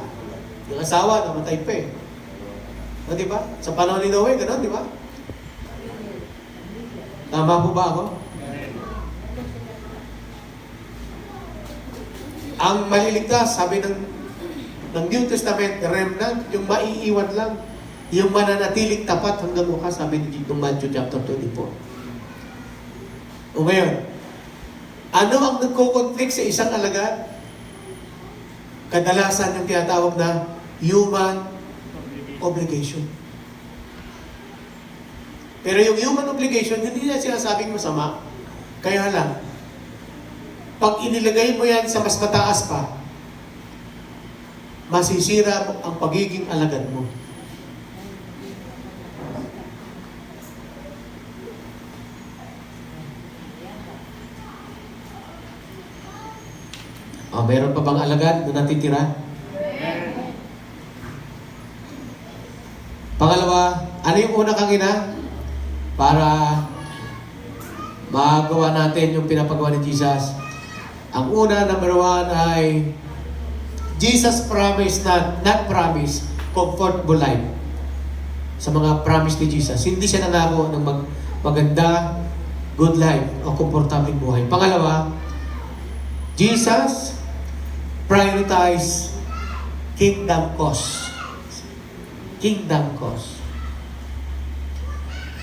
Yung asawa, namatay pa eh. No, diba? Sa panahon ni Noe, gano'n, diba? Tama po ba ako? Ang maliligtas, sabi ng New Testament, remnant, yung maiiwan lang, yung mananatiling tapat hanggang wakas, sabi ni Matthew chapter 24. O ngayon, ano ang nagko-conflict sa isang alagad? Kadalasan yung tinatawag na human obligation. Pero yung human obligation, hindi na sinasabing masama. Kaya lang, pag inilagay mo yan sa mas mataas pa, masisira ang pagiging alagad mo. Meron pa bang alagad na natitira? Pangalawa, ano yung una kang ina? para magawa natin yung pinapagawa ni Jesus. Ang una, number one, ay Jesus promised, not promise, comfortable life. Sa mga promise ni Jesus. Hindi siya nangako ng maganda, good life, o komportabling buhay. Pangalawa, Jesus prioritize kingdom cause. Kingdom cause.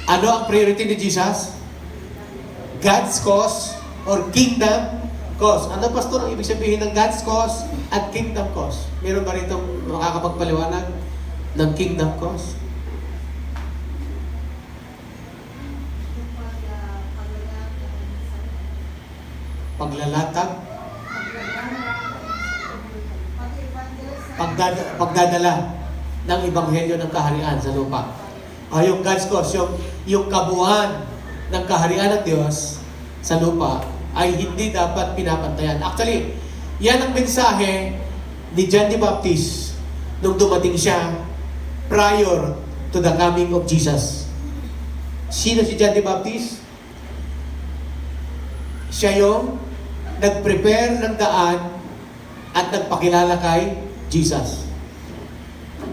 Ano ang priority ni Jesus? God's cause or kingdom cause. Ano, pastor, ang ibig sabihin ng God's cause at kingdom cause? Meron ba rito makakapagpaliwanag ng kingdom cause? Paglalatag, pagdadala ng ebanghelyo ng kaharian sa lupa. Yung God's cause, yung kabuuan ng kaharian ng Diyos sa lupa ay hindi dapat pinapantayan. Actually, yan ang mensahe ni John the Baptist nung dumating siya prior to the coming of Jesus. Sino si John the Baptist? Siya yung nag-prepare ng daan at nagpakilala kay Jesus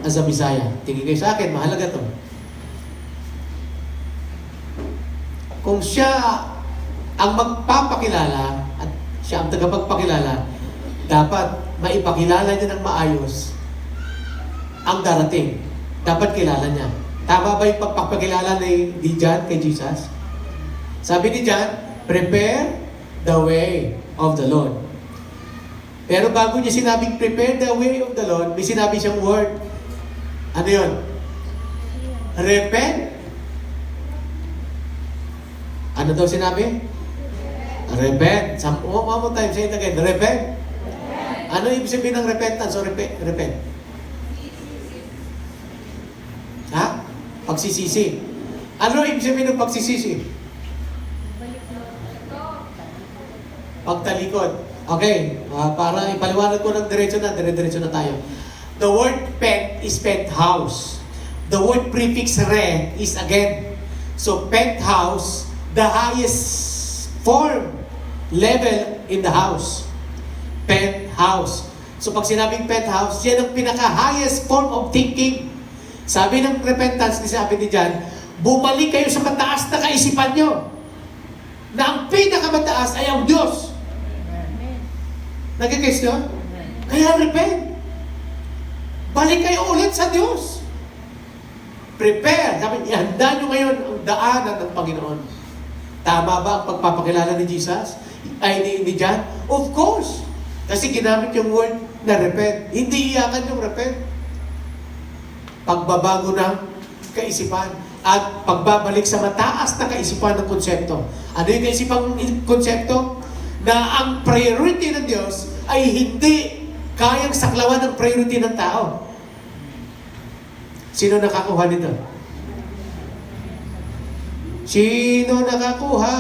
as a Messiah. Tingin kayo sa akin, mahalaga to. Kung siya ang magpapakilala at siya ang tagapagpakilala, dapat maipakilala niya ng maayos ang darating. Dapat kilala niya. Tama ba yung pagpapakilala ni John kay Jesus? Sabi ni John, prepare the way of the Lord. Pero bago niya sinabing prepare the way of the Lord, may sinabi siyang word. Ano yun? Repent. Ano daw sinabi? Repent. One more time, say it again. Repent. Ano ibig sabihin ng repentance o repent? Ha? Pagsisisi. Ano ibig sabihin ng pagsisisi? Pagtalikod. Okay, para ipaliwanag ko ng diretso na tayo. The word pent is penthouse. The word prefix re is again. So penthouse, the highest form, level in the house. Penthouse. So pag sinabing penthouse, yan ang pinaka-highest form of thinking. Sabi ng repentance, sabi ni John, bumalik kayo sa mataas na kaisipan nyo. Na ang pinakamataas ay ang Diyos. Nagigis nyo? Kaya repent. Balik kayo ulit sa Diyos. Prepare. Sabi, ihanda nyo ngayon ang daanan ng Panginoon. Tama ba ang pagpapakilala ni Jesus? Ay, ni John? Of course. Kasi ginamit yung word na repent. Hindi iyakan yung repent. Pagbabago ng kaisipan at pagbabalik sa mataas na kaisipan ng konsepto. Ano yung kaisipang konsepto? Na ang priority ng Diyos ay hindi kayang saklawan ng priority ng tao. Sino nakakuha nito? Sino nakakuha?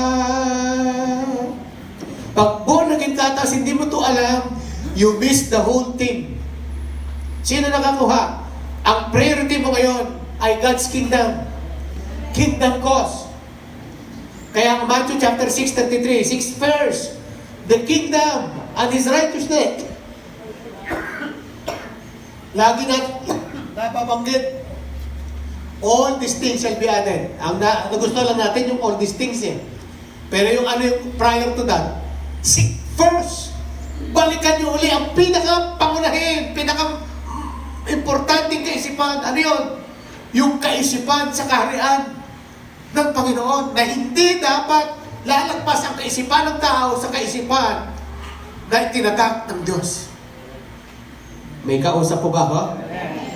Pag born again ka, tapos hindi mo to alam, you miss the whole thing. Sino nakakuha? Ang priority mo ngayon ay God's kingdom. Kingdom cause. Kaya ang Matthew chapter 6:33, 6 verse, the kingdom and His righteousness. Lagi na napabanggit. All these things shall be added. Ang gusto lang natin yung all these things eh. Pero yung ano yung prior to that, seek first. Balikan nyo uli ang pinaka-pangunahin, pinaka-importanting kaisipan. Ano yun? Yung kaisipan sa kaharian ng Panginoon na hindi dapat lalagpas ang kaisipan ng tao sa kaisipan na itinatak ng Diyos. May kausap po ba ako?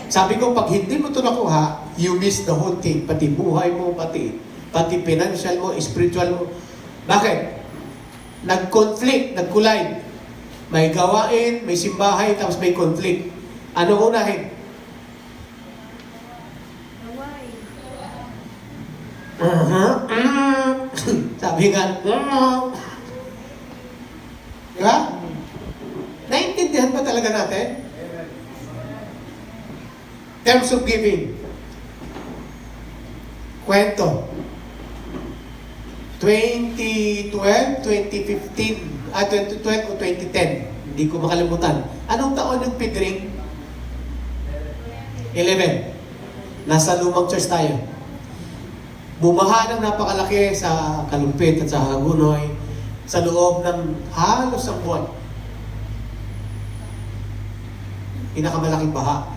Sabi ko, pag hindi mo ito nakuha, you miss the whole thing. Pati buhay mo, pati financial mo, spiritual mo. Bakit? Nag-conflict, nag-collide. May gawain, may simbahay, tapos may conflict. Ano unahin? Sabi nga, diba? Naintindihan ba talaga natin? Terms of giving. Kwento. 2012, 2015, 2012 o 2010. Hindi ko makalimutan. Anong taon yung Pidring? 11. Nasa lumang church tayo. Bumaha ng napakalaki sa Kalumpit at sa Hagunoy sa loob ng halos ang buwan. Pinakamalaking baha.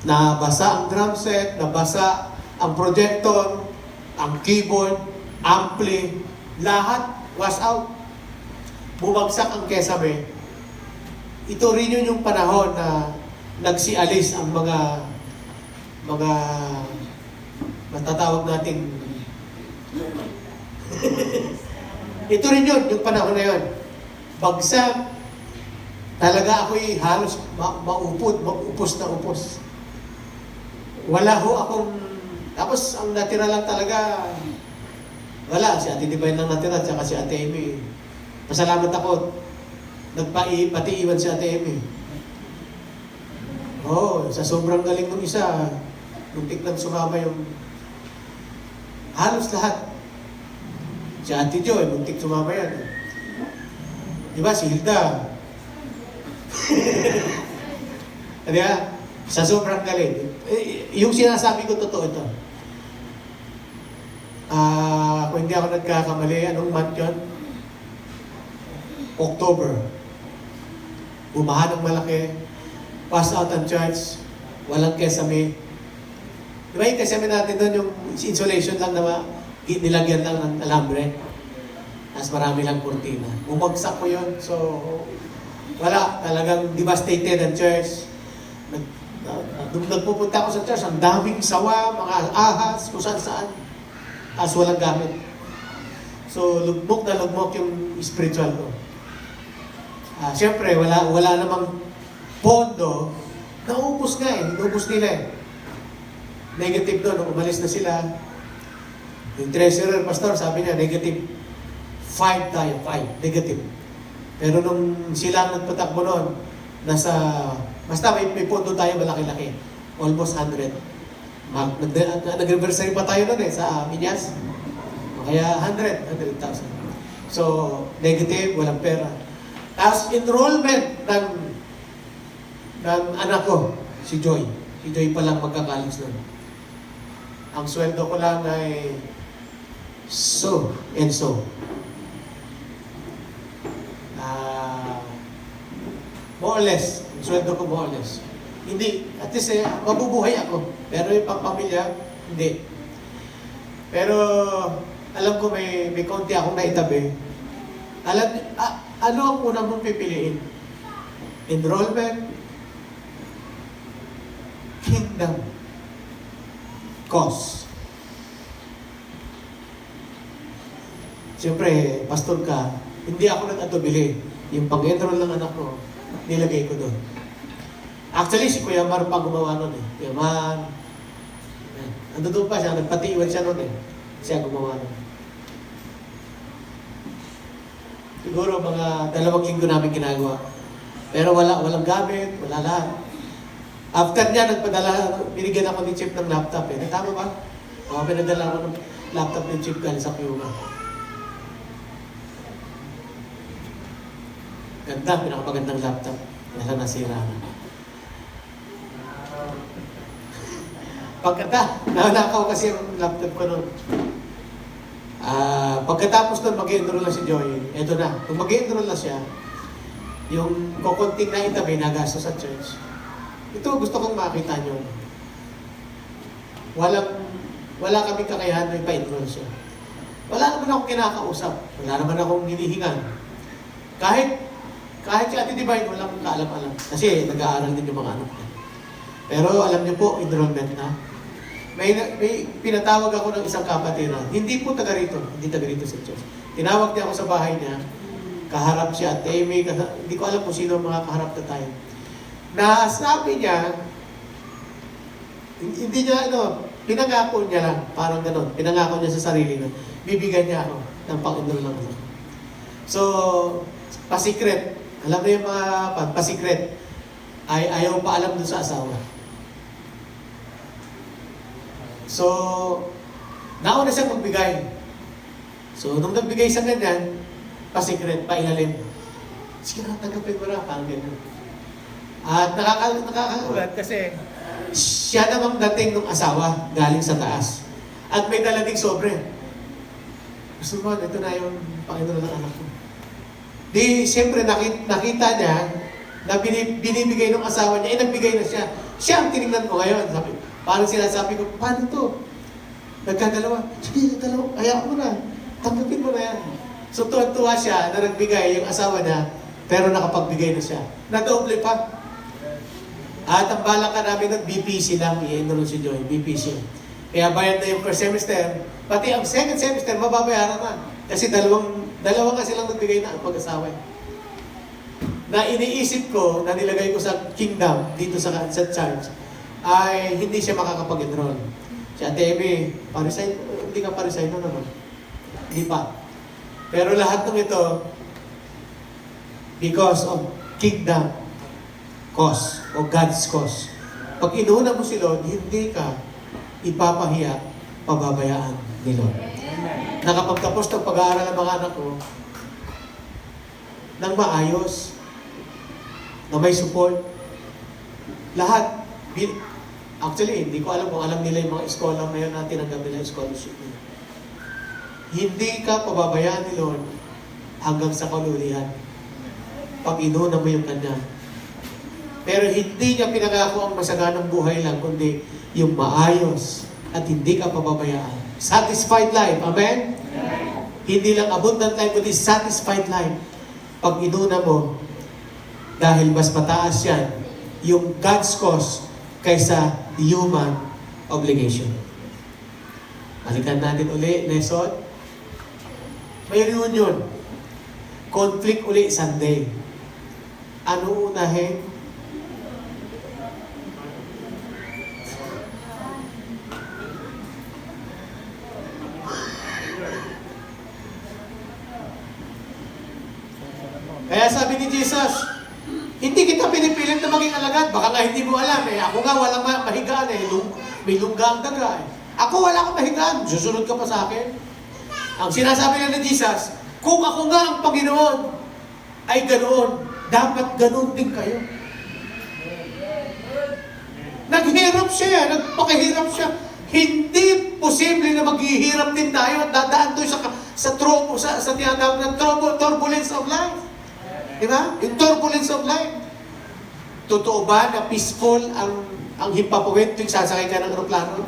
Nabasa ang drum set, nabasa ang projector, ang keyboard, ampli, lahat was out. Bumagsak ang kesame. Ito rin yun yung panahon na nagsialis ang mga matatawag natin. Ito rin yun, yung panahon na yun. Bagsak, talaga ako'y halos upos na upos. Wala ho akong, tapos ang natira lang talaga, wala, si Ate Divine lang natira, tsaka si Ate Amy. Pasalamat ako, pati iwan si Ate Amy. Sa sobrang galing ng isa, muntik nang sumama yung halos lahat. Si Ate Joy, muntik sumama yan. Diba, si Hilda. Diba? Sa sobrang galing. Yung sinasabi ko, totoo ito. Kung hindi ako nagkakamali, anong month yun? October. Bumaha ng malaki. Pass out ang church. Walang kesame. Diba yung kesame natin doon, yung insulation lang na nilagyan lang ng alambre. Tapos marami lang kurtina. Bumagsak ko yun. So, wala. Talagang devastated ang church. Nagpupunta ako sa church, ang daming sawa, mga ahas, kung saan. As walang gamit. So, lugmok na lugmok yung spiritual ko. Siyempre, wala namang pondo. Naubos nga eh. Naubos nila eh. Negative doon. Nung umalis na sila, yung treasurer, pastor, sabi niya, negative 5 tayo. 5. Negative. Pero nung sila nagpatakbo noon, basta may pondo tayo malaki-laki. Almost 100. Nag-anniversary pa tayo noon eh, sa Minyas. Kaya 100,000. So, negative, walang pera. Tapos, enrollment ng anak ko, si Joy. Si Joy pa lang magkakalis noon. Ang sweldo ko lang ay so and so. More or less. Ang sweldo ko more or less. Hindi. At least, mabubuhay ako. Pero yung pangpamilya, hindi. Pero, alam ko may konti akong naitabi. Ano ang unang mong pipiliin? Enrollment, kingdom, cause. Siyempre, pastor ka, hindi ako nag-atubili. Yung pag-enroll ng anak ko, nilagay ko doon. Actually, si Kuya Mar pa gumawa nun eh. Kuya Mar, ando doon pa siya, nagpatiiwan siya nun eh. Siya gumawa nun. Siguro mga 2 linggo namin ginagawa. Pero walang gamit, wala lahat. After niya, binigyan ako ni Chip ng laptop eh. Tama ba? Pinadala ako ng laptop ni Chip galing sa Piuma. Ganda, pinakamagandang laptop. Nasa nasira na. Nanakaw kasi yung laptop ko noon. Pagkatapos nun, mag-enroll na si Joy. Eto na. Kung mag-enroll na siya, yung kukunting na itabi na gasto sa church, ito gusto kong makita nyo. Wala kaming kakayahan na ipa-enroll siya. Wala naman akong kinakausap. Wala naman akong hinihingan. Kahit si Ate Divine, walang kaalam-alam. Kasi nag-aaral din yung mga anak niya. Pero alam niyo po, enrollment na. May pinatawag ako ng isang kapatiran. Hindi po taga rito. Hindi taga rito sa church. Tinawag niya ako sa bahay niya. Kaharap siya at Amy. Hindi ko alam kung sino ang mga kaharap na tayo. Nasabi niya, hindi niya, pinangako niya lang. Parang gano'n. Pinangako niya sa sarili na bibigyan niya ako ng pang-enroll ng anak. So, pasikret. Alam mo yung mga pasikret. Ayaw pa alam dun sa asawa. So, nauna siyang magbigay. So, nung nagbigay sa ganyan, pa-secret, pa-ilalim. Sige na, tanggapin mo na, parang ganyan. At nakakagulat kasi siya namang dating ng asawa galing sa taas. At may dala ding sobre. Gusto mo, ito na yung Panginoon ng anak ko. Di, siyempre nakita niya na binibigay ng asawa niya, nagbigay na siya. Siya ang tinignan ko ngayon. Parang sinasabi ko, paano to? Nagkadalawa. Sige, dalawa. Kaya mo na. Tanggapin mo na yan. So, tuwa siya na nagbigay yung asawa niya, pero nakapagbigay na siya. Nadoble pa. At ang balak ka namin nag-BPC lang, i-enroll si Joy, BPC. Kaya bayad na yung first semester, pati ang second semester, mababayaran na. Kasi dalawa kasi lang nagbigay na ang mag-asawa. Na iniisip ko, na nilagay ko sa kingdom, dito sa church, ay hindi siya makakapag-enroll. Si Ate Amy, parisay, hindi ka parisay na naman. Hindi pa. Pero lahat ng ito, because of kingdom cause o God's cause. Pag inuuna mo si Lord, hindi ka ipapahiya, pababayaan ni Lord. Nakapagtapos ng pag-aaral ng mga anak ko, ng maayos, na may support, lahat, actually, hindi ko alam kung alam nila yung mga scholar na yun na tinanggap nila yung scholarship nila. Hindi ka pababayaan ni Lord hanggang sa kalulihan. Pag inuuna mo yung kanya. Pero hindi niya pinangako ang masaganang buhay lang, kundi yung maayos at hindi ka pababayaan. Satisfied life. Amen? Amen. Hindi lang abundant life, kundi satisfied life. Pag inuna mo, dahil mas mataas yan, yung God's cause kaysa human obligation. Balikan natin uli, lesson. May reunion. Conflict uli Sunday. Ano unahin? Kaya sabi ni Jesus, hindi kita pinipilit na maging alagad. Baka nga hindi mo alam eh. Ako nga walang mahigaan eh. May lungga ang daga eh. Ako wala akong mahigaan. Susunod ka pa sa akin. Ang sinasabi na ni Jesus, kung ako nga ang Panginoon, ay ganoon. Dapat ganoon din kayo. Naghirap siya. Nagpakahirap siya. Hindi posible na maghihirap din tayo at dadaan tayo sa tinatawag ng turbulence of life. Diba? Yung turbulence of life. Totoo ba na peaceful ang himpapawid tuwing sasakay ka ng aeroplano?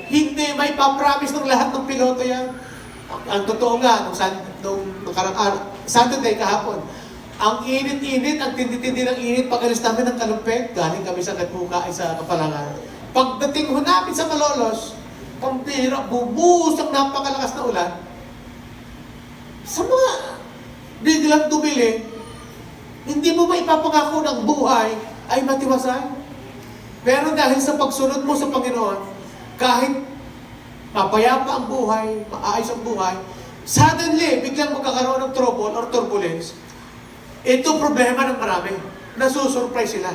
Hindi, may papromise ng lahat ng piloto yan. Ang totoo nga, nung Saturday kahapon, ang init-init, ang tindi-tindi ng init, pag-alis namin ng Kalumpet, galing kami sa Katbuka ay sa Kapalangan. Pagdating ho namin sa Malolos, pambira, bubuhos ang napakalakas na ulan. Sa mga biglang dumili, hindi mo maipapangako ng buhay ay matiwasay. Pero dahil sa pagsunod mo sa Panginoon, kahit mapayapa ang buhay, maayos ang buhay, suddenly, biglang magkakaroon ng trouble or turbulence, ito problema ng marami. Nasusurprise sila.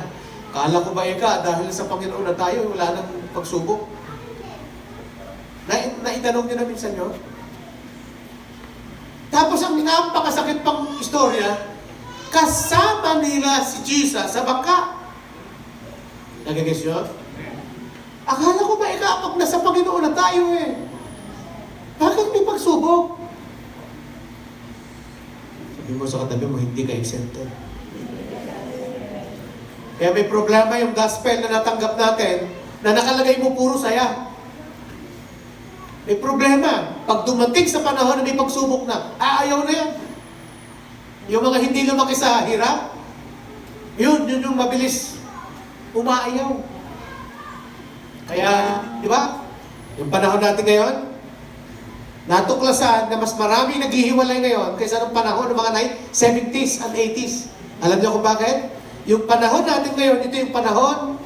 Kala ko ba dahil sa Panginoon na tayo, wala nang pagsubok? Naitanong niyo na minsan yun? Tapos ang napakasakit pang istorya, kasama nila si Jesus sa bangka. Nagigis yun? Akala ko ba pag nasa Panginoon na tayo eh? Bakit may pagsubok? Sabi mo sa katabi mo, hindi ka exempted. Kaya may problema yung gospel na natanggap natin na nakalagay mo puro saya. May problema. Pag dumating sa panahon na may pagsubok na, ayaw na yan. Yung mga hindi lumaki sa hirap, yun yung mabilis umaayaw. Kaya, di ba? Yung panahon natin ngayon, natuklasan na mas marami naghihiwalay ngayon kaysa ng panahon ng mga 70s and 80s. Alam niyo kung bakit? Yung panahon natin ngayon, ito yung panahon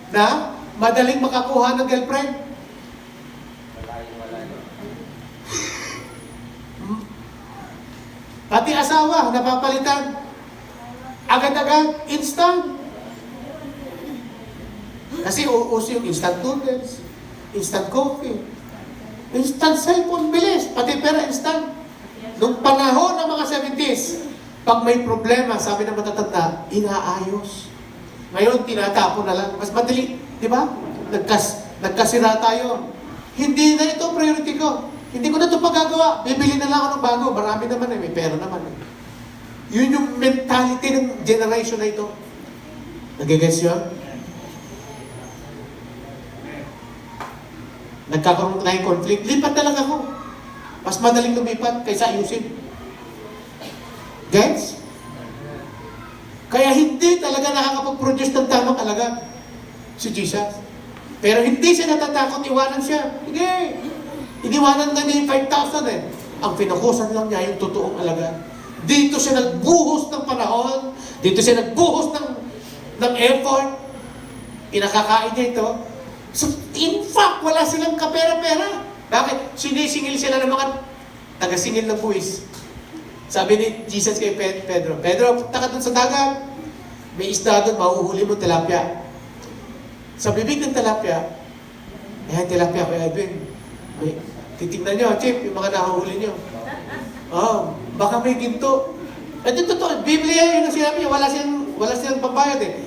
na madaling makakuha ng girlfriend. Pati asawa, napapalitan. Agad-agad, instant. Kasi uso yung instant noodles, instant coffee. Instant cellphone, bilis. Pati pera, instant. Nung panahon ng mga 70s, pag may problema, sabi ng matatanda, inaayos. Ngayon, tinatapon na lang. Mas madali, di ba? Nagkasira tayo. Hindi na ito priority ko. Hindi ko na ito pagagawa. Bibili na lang ako ng bago. Marami naman eh. May pera naman eh. Yun yung mentality ng generation na ito. Nagigets yun? Nagkakaroon na yung conflict. Lipat na lang ako. Mas madaling lumipat kaysa ayusin. Gets? Kaya hindi talaga nakakapag-produce ng tamang alaga si Jesus. Pero hindi siya natatakot, iwanan siya. Hindi. Iniwanan na niya yung 5,000 eh. Ang pinukusan lang niya yung totoong alaga. Dito siya nagbuhos ng panahon. Dito siya nagbuhos ng effort. Pinakakain niya ito. So, in fact, wala silang kapera-pera. Bakit? Sinisingil sila ng mga taga-singil ng buwis. Sabi ni Jesus kay Pedro, Pedro, punta ka dun sa dagat. May isda dun, mahuhuli mo tilapia. Sa bibig ng tilapia, tilapia ko, Edwin. Titignan nyo, Chip, yung mga nahuhuli nyo. Baka may ginto. Ito totoo, Biblia yun ang sinabi niya, wala silang pambayad eh.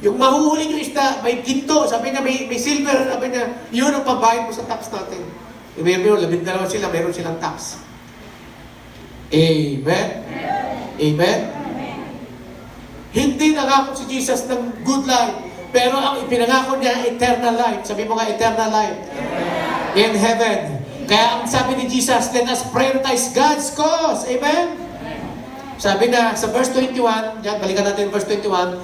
Yung mahuhuli nyo isda, may ginto, sabi niya, may silver, sabi niya, yun ang pambayad mo sa tax natin. Meron 12 sila, meron silang tax. Amen? Amen? Hindi nangako si Jesus ng good life, pero ang ipinangako niya, eternal life. Sabi mo nga, eternal life. In heaven. Kaya ang sabi ni Jesus, let us prioritize God's cause. Amen? Sabi na sa verse 21, yan, balikan natin verse 21,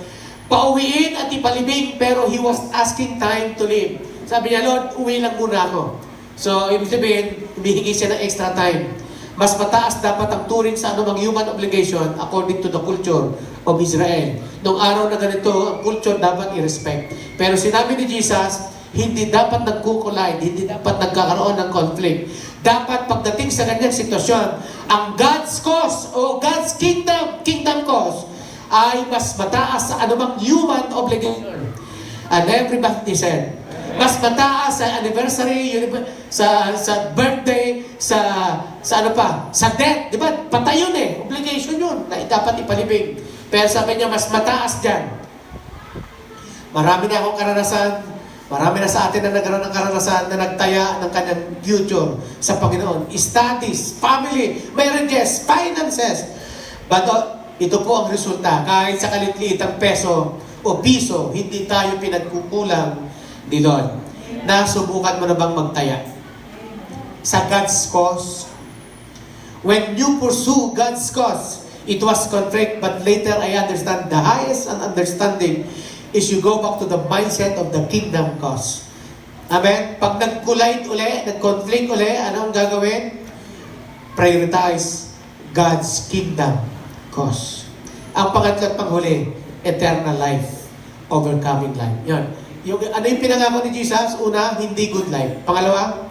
pauwiin at ipalibing, pero he was asking time to live. Sabi niya, Lord, uwi lang muna ako. So, ibig sabihin, humihingi siya ng extra time. Mas mataas dapat ang turing sa anumang human obligation according to the culture of Israel. Noong araw na ganito, ang culture dapat i-respect. Pero sinabi ni Jesus, hindi dapat nagkukulay, hindi dapat nagkakaroon ng conflict. Dapat pagdating sa ganyang sitwasyon, ang God's cause o God's kingdom cause, ay mas mataas sa anumang human obligation. And everybody said, mas mataas sa anniversary, sa birthday, sa ano pa, sa death, di ba? Patay yun eh, obligation yun, na dapat ipalibing. Pero sabi niya, mas mataas dyan. Marami na akong karanasan, marami na sa atin na nagkaroon ng karanasan na nagtaya ng kanyang future sa Panginoon. Studies, family, marriages, finances. But ito po ang resulta. Kahit sa kalitliitang peso o piso, hindi tayo pinagkukulang ni Lord. Nasubukan mo na bang magtaya? Sa God's cause? When you pursue God's cause, it was conflict, but later I understand the highest and understanding is you go back to the mindset of the kingdom cause. Amen? Pag nag-collide uli, nag-conflict uli, ano ang gagawin? Prioritize God's kingdom cause. Ang pangatlo at panghuli, eternal life, overcoming life. Yan. Ano yung pinangako ni Jesus? Una, hindi good life. Pangalawa?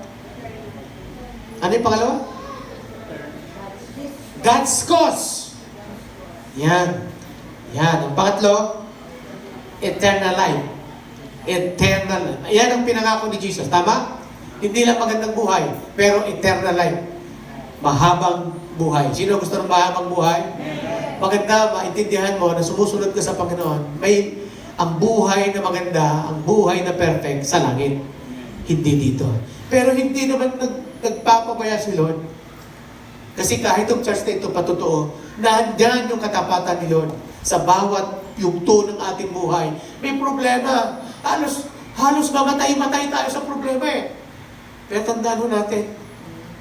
Ano yung pangalawa? God's cause. Yan. Yan. Ang pangatlo, eternal life. Eternal. Yan ang pinangako ni Jesus. Tama? Hindi lang magandang buhay, pero eternal life. Mahabang buhay. Sino gusto ng mahabang buhay? Maganda, maintindihan mo na sumusunod ka sa Panginoon. May ang buhay na maganda, ang buhay na perfect sa langit. Hindi dito. Pero hindi naman nagpapabaya si Lord. Kasi kahit ang church na ito patotoo, nandyan yung katapatan ni Lord sa bawat yugto ng ating buhay. May problema. Halos mamatay-matay tayo sa problema eh. Pero tandaan mo natin,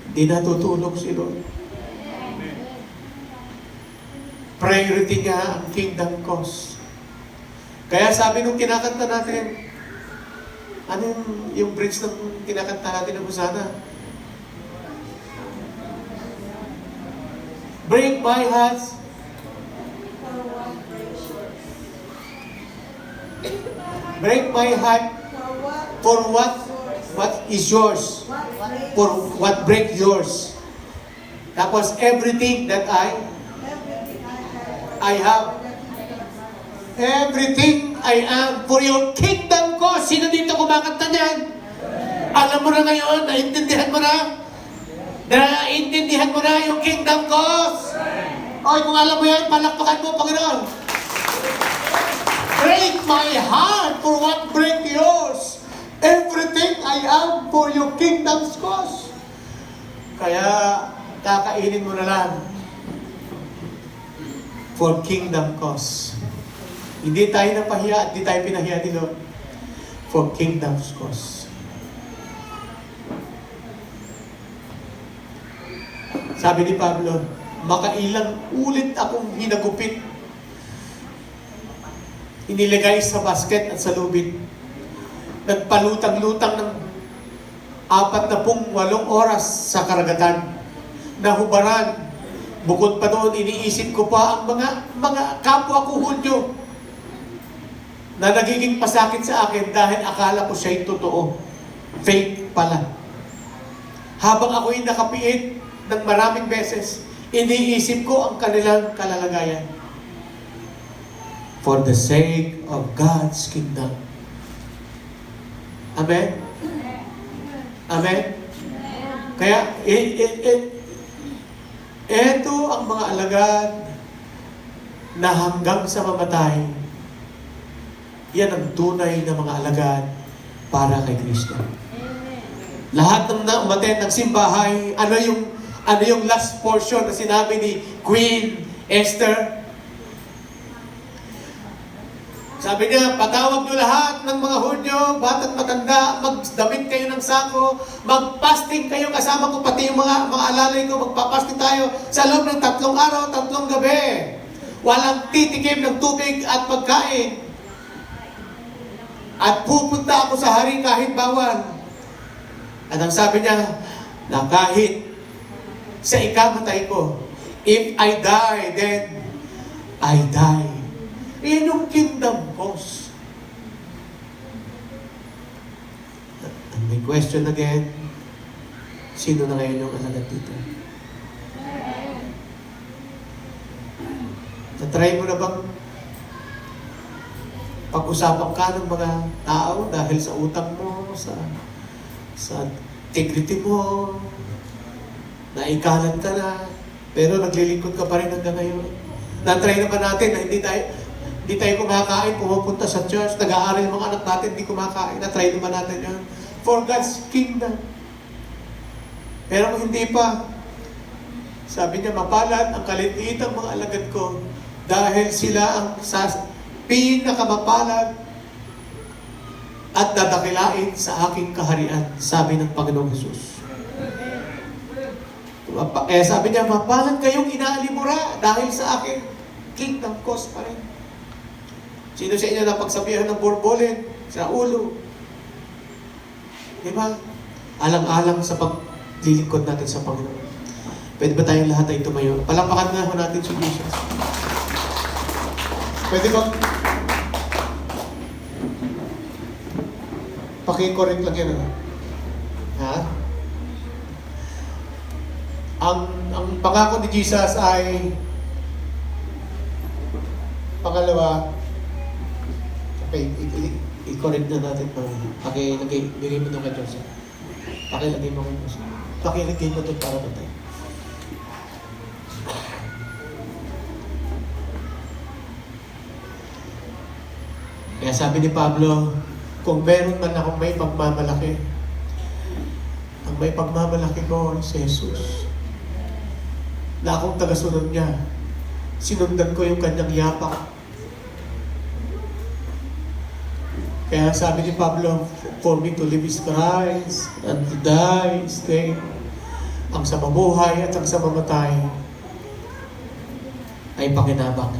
hindi natutulog si Lord. Priority niya ang kingdom cause. Kaya sabi nung kinakanta natin, ano yung bridge ng kinakanta natin ng Hosanna? Break my heart. Break my heart for what is yours. For what break yours. Tapos everything that I have. Everything I am for your kingdom cause. Sino dito kumakanta niyan? Alam mo na ngayon, naintindihan mo na? Naintindihan mo na yung kingdom cause? Oy, kung alam mo yan, palakpakan mo, Panginoon. Break my heart for what break yours. Everything I am for your kingdom's cause. Kaya, kakainin mo na lang for kingdom cause. Hindi tayo napahiya at hindi tayo pinahiya ni Lord for kingdom's cause. Sabi ni Pablo, makailang ulit akong hinagupit, inilagay sa basket at sa lubid. Nagpalutang-lutang ng 48 oras sa karagatan. Nahubaran. Bukod pa doon, iniisip ko pa ang mga kapwa ko Hudyo na nagiging pasakit sa akin dahil akala ko siya'y totoo. Fake pala. Habang ako'y nakapiit ng maraming beses, iniisip ko ang kanilang kalalagayan. For the sake of God's kingdom. Amen? Amen? Kaya, eto ang mga alagad na hanggang sa mamatay, yan ang tunay na mga alagad para kay Kristo. Lahat ng umattend ng simbahay, ano yung last portion na sinabi ni Queen Esther? Sabi niya, patawag niyo lahat ng mga Hudyo, bata't matanda, magdamit kayo ng sako, magpasting kayo kasama ko, pati yung mga alalay ko, magpapasting tayo sa loob ng 3 araw, 3 gabi. Walang titikim ng tubig at pagkain. At pupunta ako sa hari kahit bawal. At ang sabi niya, na kahit sa ikamatay ko, if I die, then I die. Iyan yung kingdom cause. And may question again, sino na ngayon yung alagad dito? Na-try mo na bang pag-usapan ka ng mga tao dahil sa utang mo, sa integrity mo, naikalat ka na, pero naglilingkod ka pa rin hanggang ngayon? Na-try naman natin na hindi tayo kumakain, pumupunta sa church, nag-aaral yung mga anak natin, hindi kumakain. Na-try naman natin yan. For God's kingdom. Pero kung hindi pa, sabi niya, mapalad ang kalitiitang mga alagad ko dahil sila ang pinakamapalad at dadakilain sa aking kaharian, sabi ng Panginoong Jesus. Kaya sabi niya, mapalad kayong inaalimura dahil sa aking kingdom cause pa rin. Sino sa inyo na pagsabihan ng borbolin sa ulo? Di ba? Alang-alang sa paglilingkod natin sa Panginoon. Pwede ba tayong lahat ay tumayo? Palampakan na ho natin si Jesus. Pwede ba? Paki-correct lang yan. Ha? Ang pangako ni Jesus ay pangalawa, okay, i-correct na natin pa. Bigay mo ito kay Joseph. Pakilagay mo kay Joseph. Pakilagay mo ito para ba tayo. Kaya sabi ni Pablo, kung meron man akong may pagmamalaki, ang may pagmamalaki ko si Jesus. Na akong tagasunod niya. Sinundan ko yung kanyang yapak. Kaya sabi ni Pablo, for me to live is Christ, and to die is gain. Ang sa mabuhay at ang sa mamatay ay pakinabang.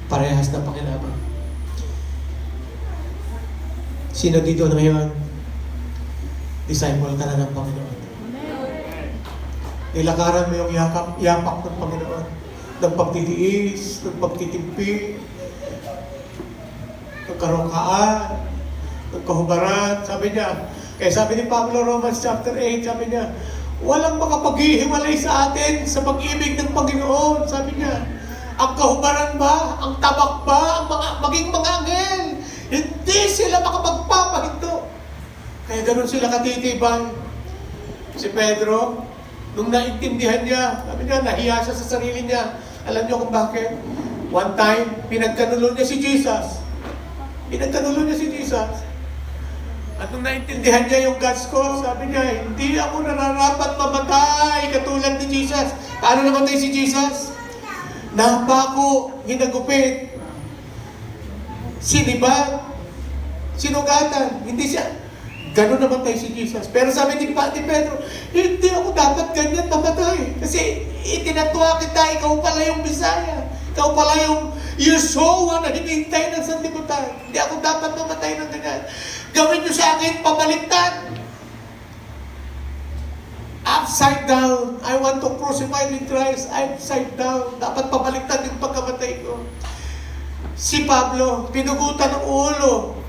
Parehas na pakinabang. Sino dito na ngayon? Disciple ka na ng Panginoon. Nilakaran mo yung yapak ng Panginoon. Ng pagtitiis, ng pagtitimpi, ng karukaan, ng kahubaran. Sabi niya, kaya sabi ni Pablo, Romans chapter 8, sabi niya, walang makapaghihiwalay sa atin sa pag-ibig ng Panginoon. Sabi niya, ang kahubaran ba, ang tabak ba, ang maging mga anghel, hindi sila makapagpapahinto. Kaya ganun sila katitibay. Si Pedro, nung naintindihan niya, sabi niya, nahiya siya sa sarili niya. Alam niyo kung bakit? One time, pinagkanulo niya si Jesus. Pinagkanulo niya si Jesus. At nung naintindihan niya yung God's call, sabi niya, hindi ako nararapat mamatay katulad ni Jesus. Paano namatay si Jesus? Napako, hinagupit, sinibag, sinugatan. Hindi siya. Ganun namatay si Jesus. Pero sabi ni Pedro, hindi ako dapat ganyan mamatay. Kasi itinatwa kita, ikaw pala yung Bisaya. Ikaw pala yung Yeshua na hinihintay ng sanlibutan. Hindi ako dapat mamatay ng ganyan. Gawin niyo sa akin, pabaliktad. Upside down. I want to crucify with Christ. Upside down. Dapat pabaliktad yung pagkamatay ko. Si Pablo, pinugutan ng ulo.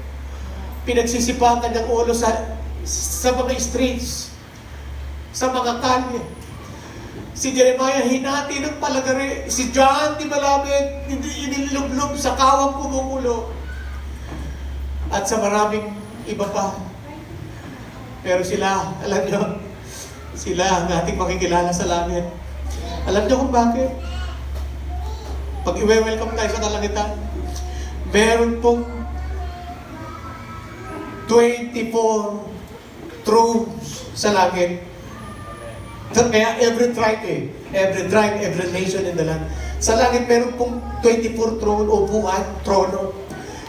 Pinagsisipakan ng ulo sa mga streets, sa mga kalye. Si Jeremiah, hinati ng palagari. Si John, di malapit, inilublob sa kawang kumukulo. At sa maraming iba pa. Pero sila, alam nyo, sila ang ating makikilala sa langit. Alam nyo kung bakit? Pag i-welcome tayo sa kalangitan, meron pong 24 thrones sa langit. Kaya every tribe, every nation in the land. Sa langit, meron pong 24 throne o buwan, trono.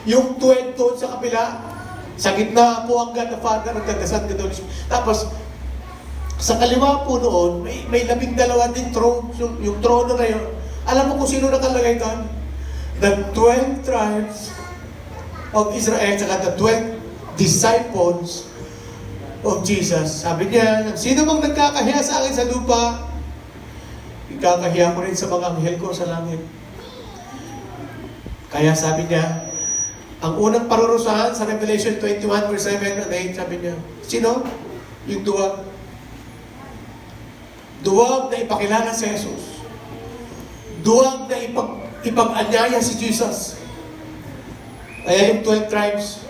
Yung 12 doon sa kabila, sa gitna po ang God the Father, ang God the Son, God the Holy Spirit. Tapos, sa kaliwa po noon, may 12 din throne, yung trono na yun. Alam mo kung sino nakalagay doon? The 12 tribes of Israel, saka the 12 disciples of Jesus. Sabi niya, sino bang nagkakahiya sa akin sa lupa, ikakahiya ko rin sa mga anghel ko sa langit. Kaya sabi niya, ang unang parurusahan sa Revelation 21 verse 7 and 8, sabi niya, sino? Yung duwag. Duwag na ipakilala si Jesus. Duwag na ipag-anyaya si Jesus. Kaya yung 12 tribes,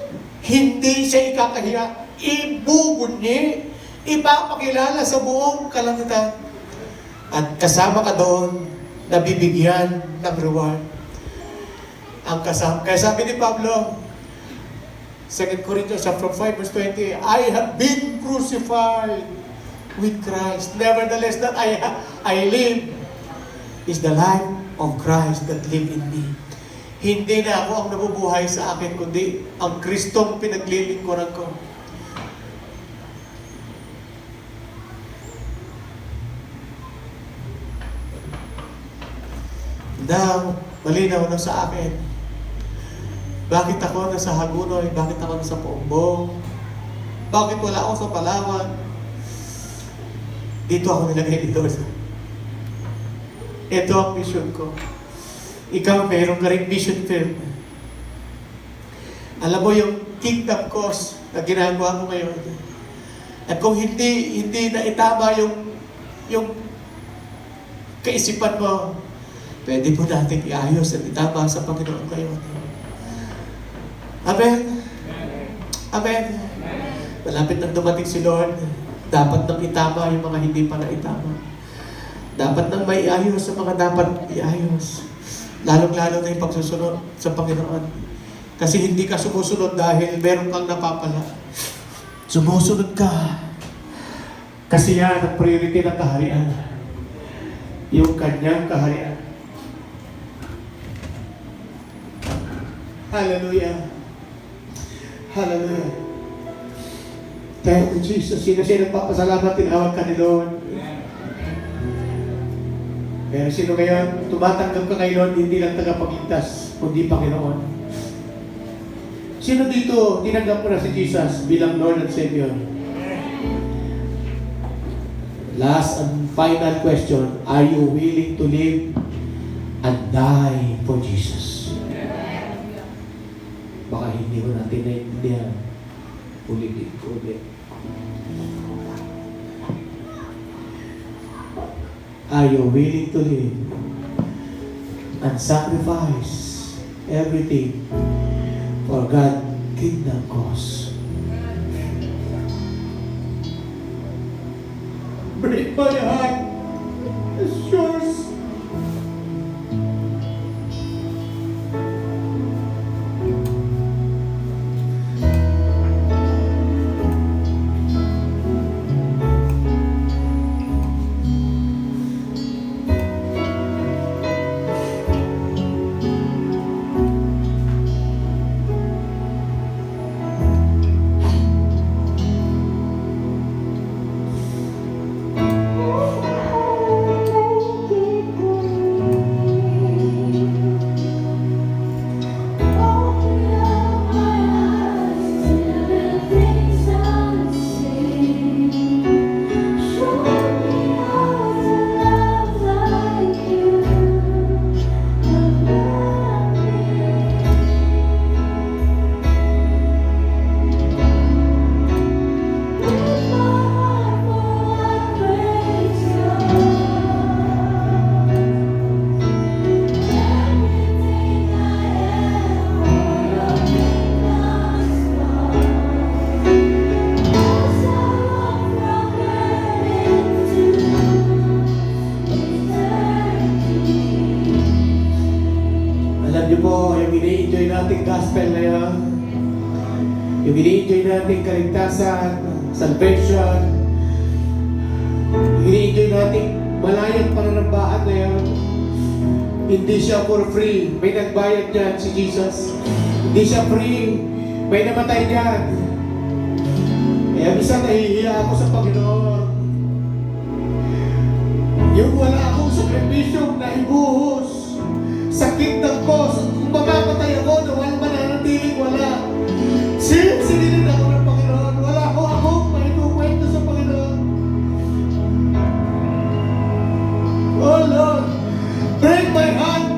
hindi siya ikakahiya. Ibubunyi, ipapakilala sa buong kalangitan. At kasama ka doon, nabibigyan ng reward. Ang kasama. Kaya sabi ni Pablo, 2 Corinthians chapter 5 verse 20, I have been crucified with Christ. Nevertheless, that I live is the life of Christ that live in me. Hindi na ako ang nabubuhay sa akin, kundi ang Kristong pinaglilingkuran ko. Now, malinaw na sa akin. Bakit ako nasa Hagunoy? Bakit ako nasa Paumbong? Bakit wala ako sa Palawan? Dito ako nilagay dito. Ito ang mission ko. Ikaw, mayroon ka rin mission film. Alam mo yung kingdom cause na ginagawa mo ngayon. At kung hindi na itama yung kaisipan mo, pwede mo natin iayos at itama sa Panginoon ngayon. Amen? Amen? Malapit nang dumating si Lord, dapat nang itama yung mga hindi pa na itama. Dapat nang may iayos sa mga dapat iayos. Lalong-lalo na yung pagsusunod sa Panginoon. Kasi hindi ka sumusunod dahil meron kang napapala. Sumusunod ka. Kasi yan ang priority ng kaharian. Yung kanyang kaharian. Hallelujah. Hallelujah. Thank you, Jesus. Sino nagpapasalamat, tinawag ka ni Lord. Pero sino ngayon, tumatanggap ka kay Lord, hindi lang tagapagligtas, kundi Panginoon. Sino dito, tinanggap mo na si Jesus bilang Lord and Savior? Last and final question, are you willing to live and die for Jesus? Baka hindi mo natin naiintindihan. Ulitin ko ulit. Are you willing to live and sacrifice everything for God's kingdom cause? Break my heart as yours. Alam niyo po, yung ini-enjoy nating gospel na yun, yung ini-enjoy nating kaligtasan, salvation, yung ini-enjoy nating malayang pananambahan na yun, hindi siya for free. May nagbayad dyan si Jesus. Hindi siya free. May namatay dyan. Kaya minsan nahihiya ako sa Panginoon. Yung wala akong sakripisyong naibuhos sa kingdom ko, kung mapapatay ako na walang mananatiling wala. Sinilin ako ng Panginoon. Wala akong maikukwento sa Panginoon. Oh Lord, break my heart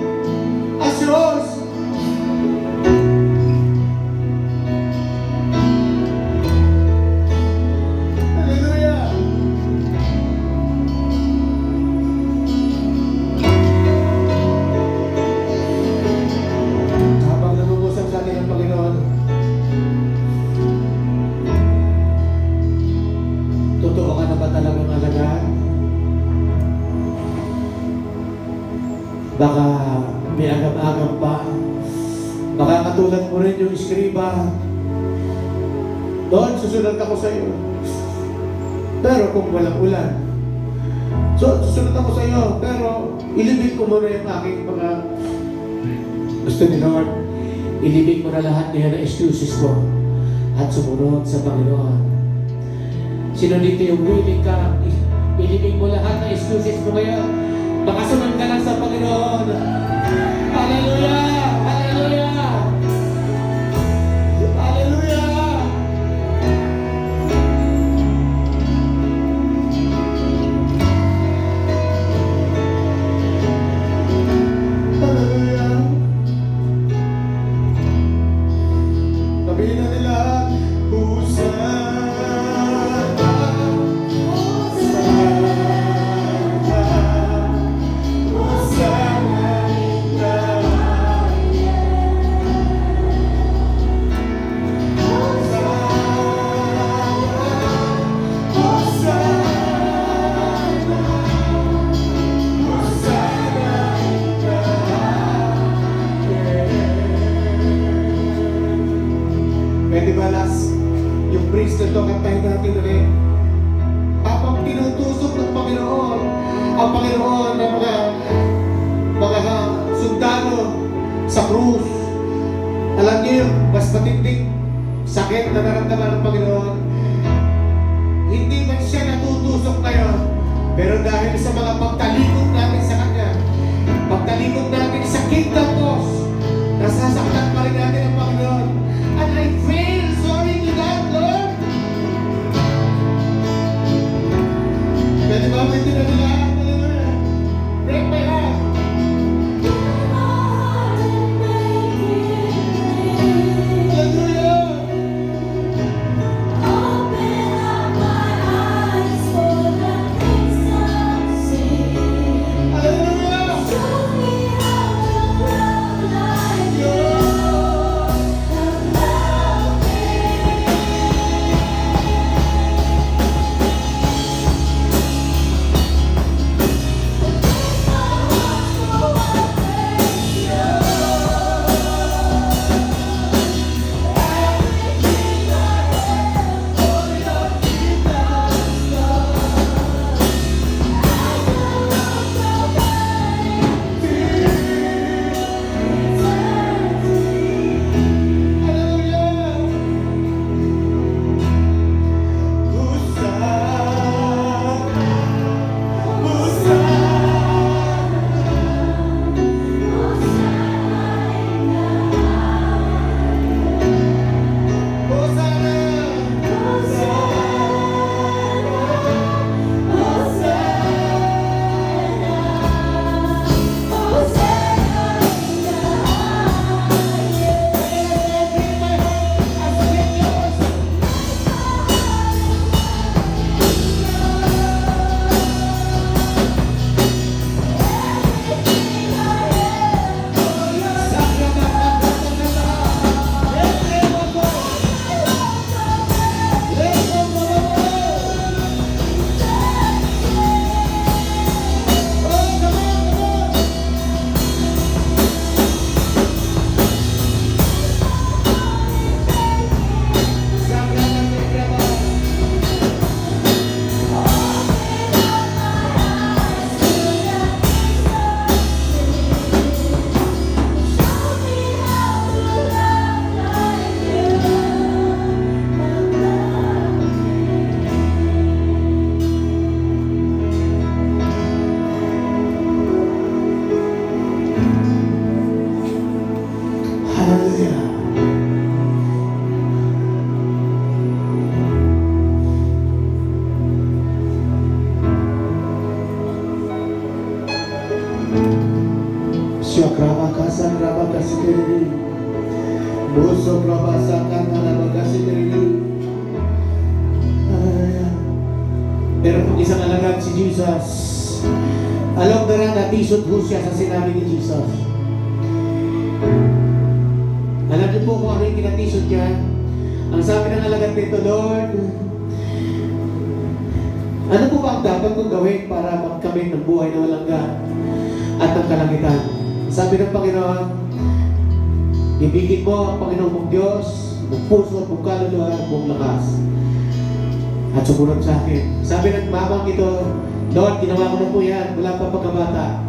as yours. Hallelujah. Habang namumusap sa atin ang Panginoon, totoo ka na ba talagang alagaan? Baka may agam-agam pa. Baka katulad mo rin yung iskriba. Doon, susunod ako sa iyo. Pero kung walang ulan, susunod ako sa iyo. Pero ilibig ko muna yung aking mga gusto ni Lord. Ilibig mo na lahat niya na excuses ko at sumunod sa Panginoon. Sino dito yung willing ka? Ilibig mo lahat na excuses mo ngayon. Makasunod ka lang sa Panginoon. Hallelujah! Hallelujah! Hallelujah! Hallelujah! Sabihin na nila, Hosanna! Pwede ba last, yung praise na ito, kantahin natin ulit. Habang tinutusok ng Panginoon, ang Panginoon ng mga sundalo sa krus. Alam niyo yung mas matinding sakit na naramdaman ng Panginoon. Hindi man siya natutusok ngayon, pero dahil sa mga pagtalikod natin sa Kanya, pagtalikod natin sa kingdom cause, nasasaktan pa rin natin ang Panginoon. And I feel sorry to that, Lord. Pwede ba may tinabila? Hallelujah. Break my heart. Hallelujah. Hallelujah. Sobrabasa ka na nabagasi nila. Pero kung isang alagad si Jesus, alam na rin natisod po siya sa sinabi ni Jesus. Alam niyo po kung ano yung kinatisod niya? Ang sabi ng alagad nito, Lord, ano po ba ang dapat kong gawin para magkamit ng buhay na walang hanggan at ng kalangitan? Sabi ng Panginoon, ibigin mo ang Panginoon mong Diyos, ng puso at mong kaluluwa at mong lakas. At sumunod sa akin. Sabi ng mamang ito, Lord, ginawa ko na po yan, wala pa pagkabata.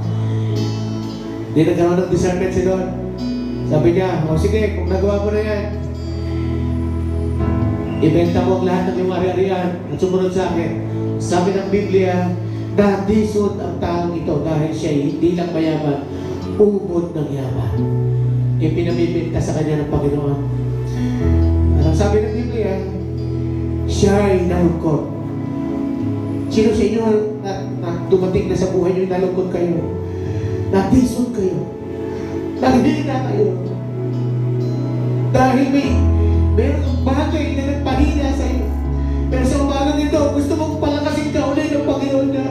Hindi nagkaroon ng discernment si Lord. Sabi niya, o sige, kung nagawa mo na yan, ibenta mo ang lahat ng iyong ari-arian at sumunod sa akin. Sabi ng Biblia, nadisod ang taong ito dahil siya hindi lang mayaman, ubod ng yaman. Ipinamibinta sa kanya ng Panginoon. At ang sabi ng Biblia, siya ay nalungkot. Sino sa inyo na dumating na sa buhay niyo, nalungkot kayo? Nadisod kayo? Naghihina kayo? Dahil meron kang bagay na nagpahina sa iyo. Pero sa umagang ito, gusto mong palakasin ka ulit ng Panginoon na.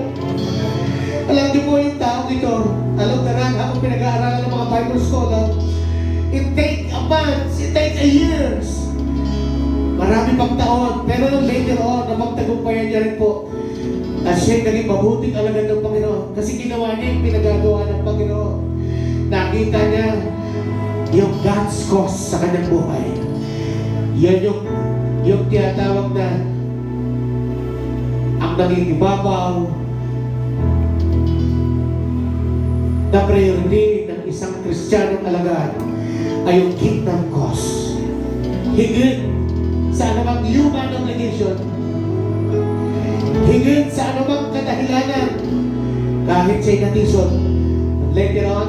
Alam niyo po yung taong ito, alam na rin, habang pinag-aaralan ng mga Bible scholar, it take a month, it take a years. Marami pang taon, pero nung later on, na magtagumpayan niya rin po, at siya'y naging mabuting alagad ng Panginoon. Kasi ginawa niya yung pinagagawa ng Panginoon. Nakita niya yung God's cause sa kanyang buhay. Yan yung tinatawag na ang naging ibabaw na priority ng isang Kristiyanong alagad ay yung kingdom cause. Higit sa anumang human obligation, higit sa anumang kadahilanan, kahit siya'y natisod. Later on,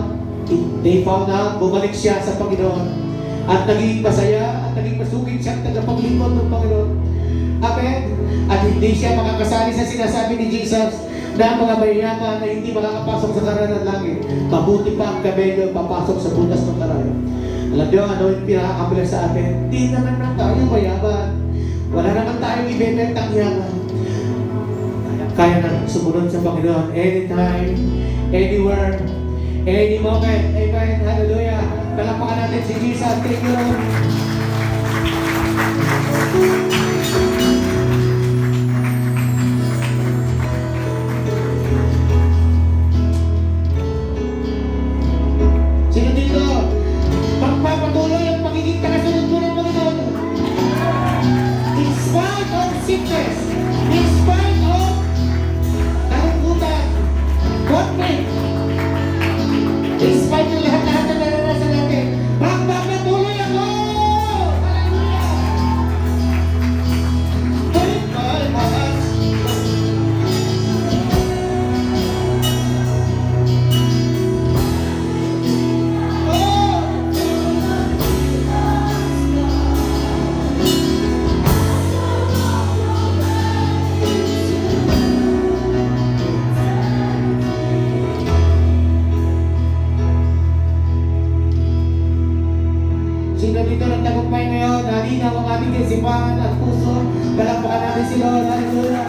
they found out, bumalik siya sa Panginoon at naging masaya at naging masugid siya at tagapaglingkod ng Panginoon. Amen? At hindi siya makakasali sa sinasabi ni Jesus na ang mga mayayaman na hindi makakapasok sa karan ng langit. Mabuti pa ang kabelo papasok sa butas ng karan. Alam niyo, ano yung pinakakabila sa atin? Hindi naman na tayo mayaman. Wala naman tayong ibebentang yaman. Kaya na sumunod sa Panginoon anytime, anywhere, any moment. Amen. Hallelujah. Talapakan natin si Jesus. Thank you, Lord. Sino dito? Magpapatuloy ang pagiging tagasunod mo ng Panginoon. In spite of sickness, in spite of kalungkutan, what may? In spite ng lahat-lahat na naranasan natin, magpapatuloy ako! Hallelujah! With my heart. Sino dito nagtagumpay ngayon? Halinaw ang ating isipan at puso. Palakpakan natin si Lord. Hallelujah!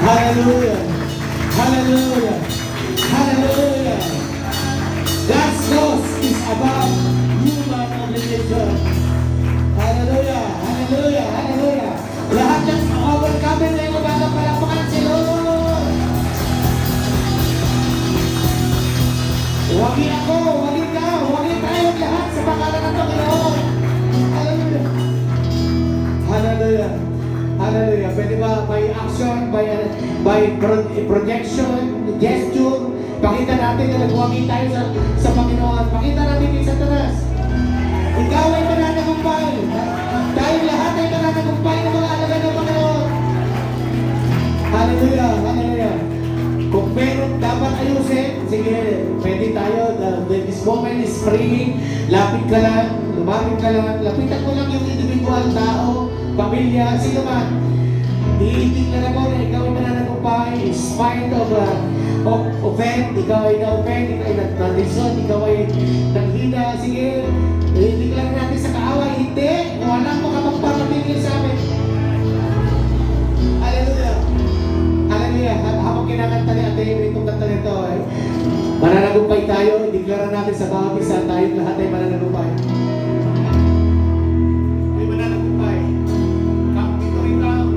Hallelujah! Hallelujah! Hallelujah! God's cause is above human obligation. Hallelujah! Hallelujah! Hallelujah! Lahat ng overcome na yung umagang palakpakan si Lord. Wagi ako, wagi ka, wagi tayong lahat sa pangalan ng Panginoon. Hallelujah. Hallelujah. Hallelujah. Pwede ba by action, by projection, gesture, pakita natin na nagwagi tayo sa Panginoon. Pakita natin kay Satanas. Ikaw ay mananagumpay. Tayong lahat ay mananagumpay ng mga alagad ng Panginoon. Hallelujah. Hallelujah. Kung meron dapat ayusin, sige, pwede tayo. This moment is free. Lapit ka lang, lumapit ka lang. Lapitan mo lang yung individual tao, pamilya, sino man. Iitignan mo na ikaw ay mananagumpay. In spite of offend, ikaw ay na-offend, ikaw ay nag-tradisyon, ikaw ay nanghina. Sige, iitignan natin sa kaaway. hindi, walang makapagpapatigil sa amin. Hallelujah. Hallelujah. Habang kinakanta ni Ate Amy itong kanta nito, mananagumpay tayo, ideklara natin sa bawat isa, tayong lahat ay mananagumpay. May mananagumpay. Victory crown.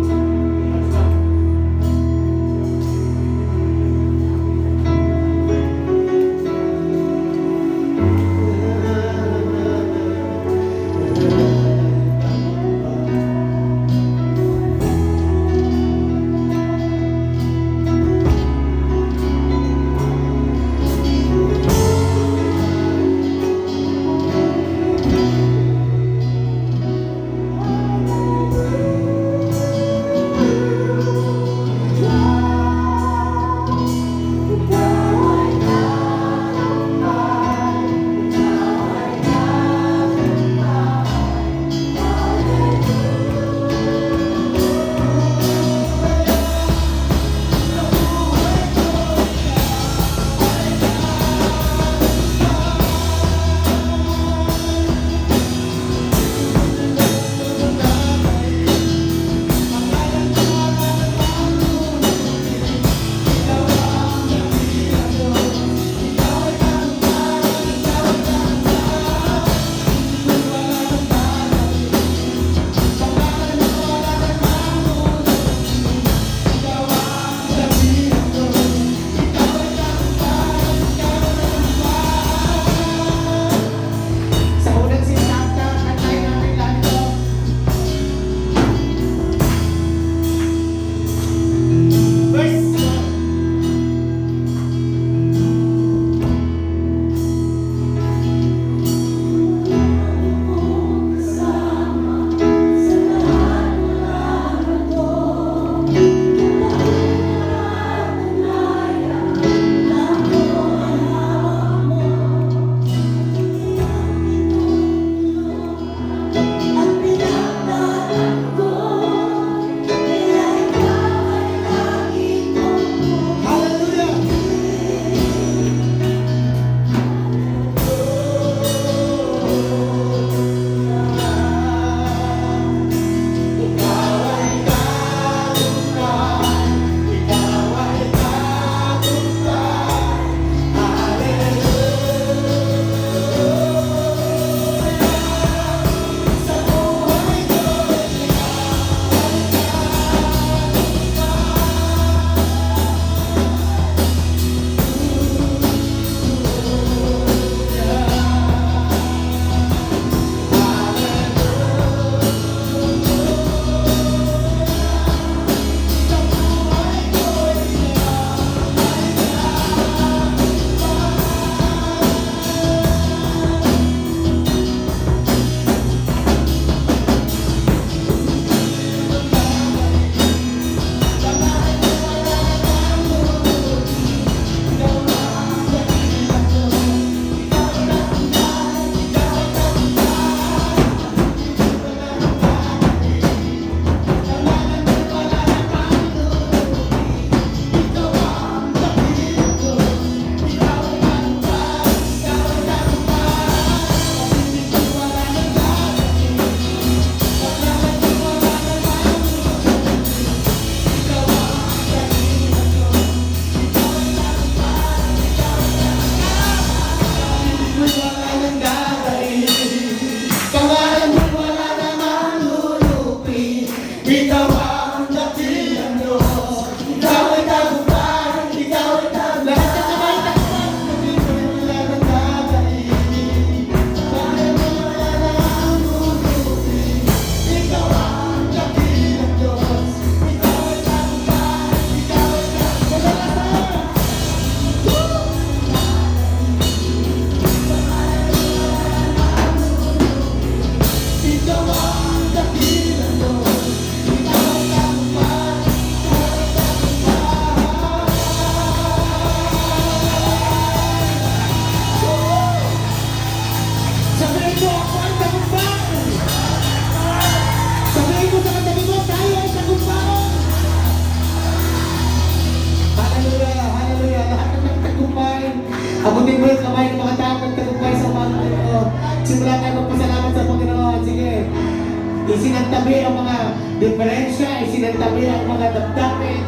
isinantabi ang mga diferensya, isinantabi ang mga damdamin.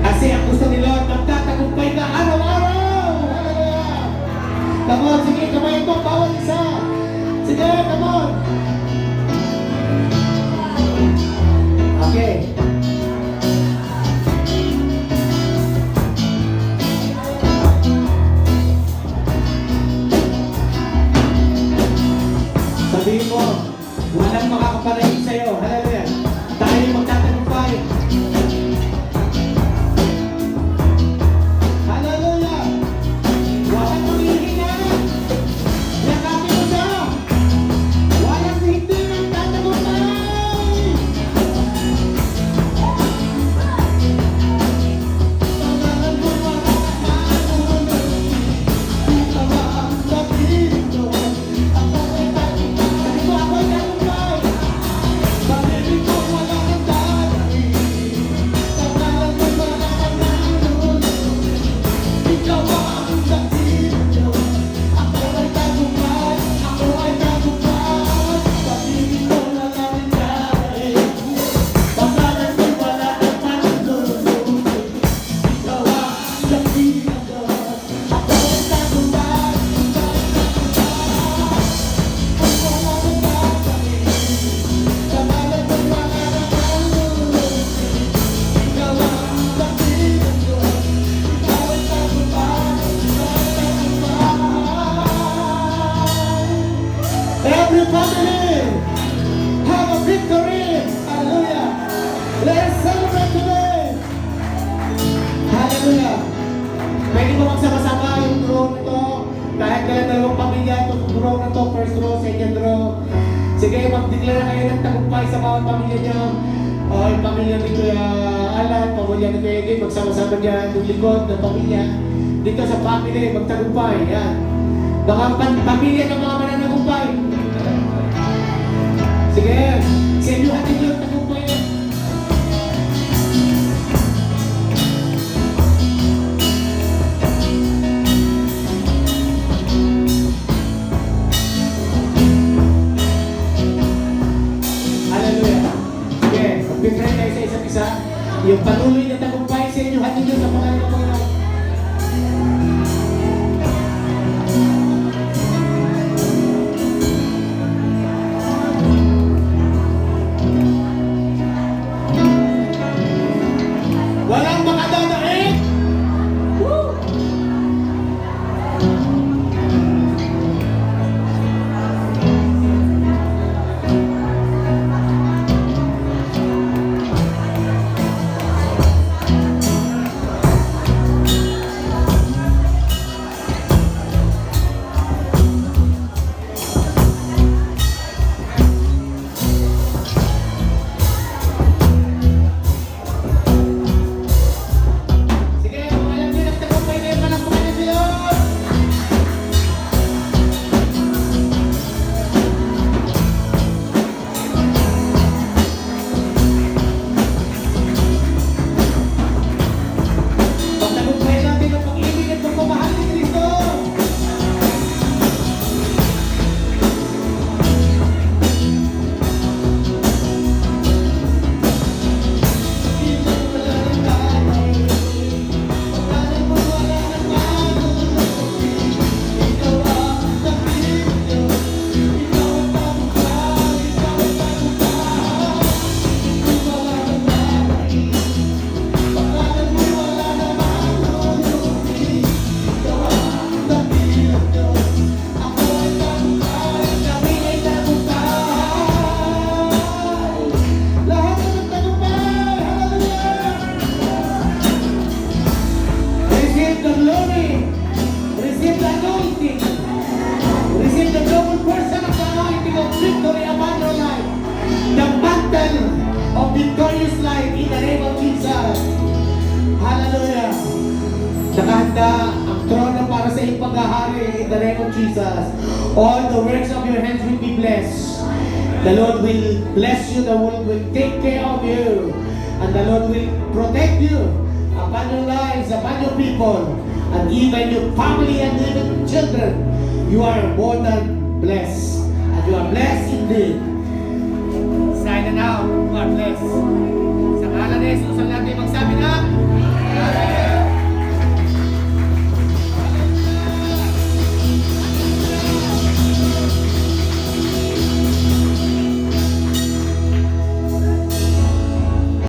Kasi ang gusto ni Lord, magtatagumpay ka araw-araw! Hallelujah! Come on, sige, kamay ito, bawat isa! Sige, come on! Okay. Sabihin mo, walang makakapanayin sa'yo. Hallelujah. Tayo magtatagumpay. Hallelujah. Walang manghihina. Yakapin mo siya. Walang hindi magtatagumpay. Pangalan mo makakapanayin. Ikaw ang sabihin ko. Ako ay tagumpay. Ako ay tagumpay. Pag-ibig ko wala kang dadating. Pangalan mo makakapanayin. Ikaw ang sabihin ko. Ako ay tagumpay. Ako ay tagumpay. Pag-ibig ko wala kang dadating. Pangalan mo wala kang panunod. Ikaw ang sabihin ko. Ako ay tagumpay. Every family have a victory. Hallelujah. Let's celebrate today. Hallelujah. Pwede mo magsama-sama yung row na to. Kahit dalawang pamilya, itong row na to, first row, second row. Sige, mag-declare kayo ng tagumpay sa bawat pamilya niyo. O, yung pamilya ni Kuya Alan, pamilya ni Kuya Edwin, magsama-sama dyan, yung likod ng pamilya. Dito sa family, magtagumpay. Yan. Mga pamilya ng mga mananagumpay. Sige, sa inyo natin yung tagumpay. Hallelujah. Sige, mag-pray tayo sa isa't isa. Yung patuloy na tagumpay sa inyo natin yung sa pangalan ng Panginoon. Walang makadadaig! Woo! Sige, kung alam niyo nagtagumpay na yung panagpunan niyo Diyos! Pagtagumpay natin ang pag-ibig at pagmamahal ni Kristo! Ikaw wala nang dadaig. Pangalan mo wala nang panunod. Ikaw ang sabihin ko. Ikaw ang tagumpay. Ikaw ang tagumpay. Ikaw wala nang dadaig. Pangalan mo wala nang panunod. Ikaw ang sabihin ko. Ako ay tagumpay. Kami ay tagumpay. Lahat ay nagtagumpay. Hallelujah! Receive the glory. Receive the anointing. Receive the double portion of the anointing of victory upon your life. The mantle of victorious life in the name of Jesus. Hallelujah. Nakahanda ang trono para sa iyong paghahari in the name of Jesus. All the works of your hands will be blessed. The Lord will bless you. The Lord will take care of you. And the Lord will protect you upon your lives, upon your people, and even your family and even your children. You are more than blessed. And you are blessed indeed. Silent now. God bless. Sa ngalan ni Jesus, ang lahat ay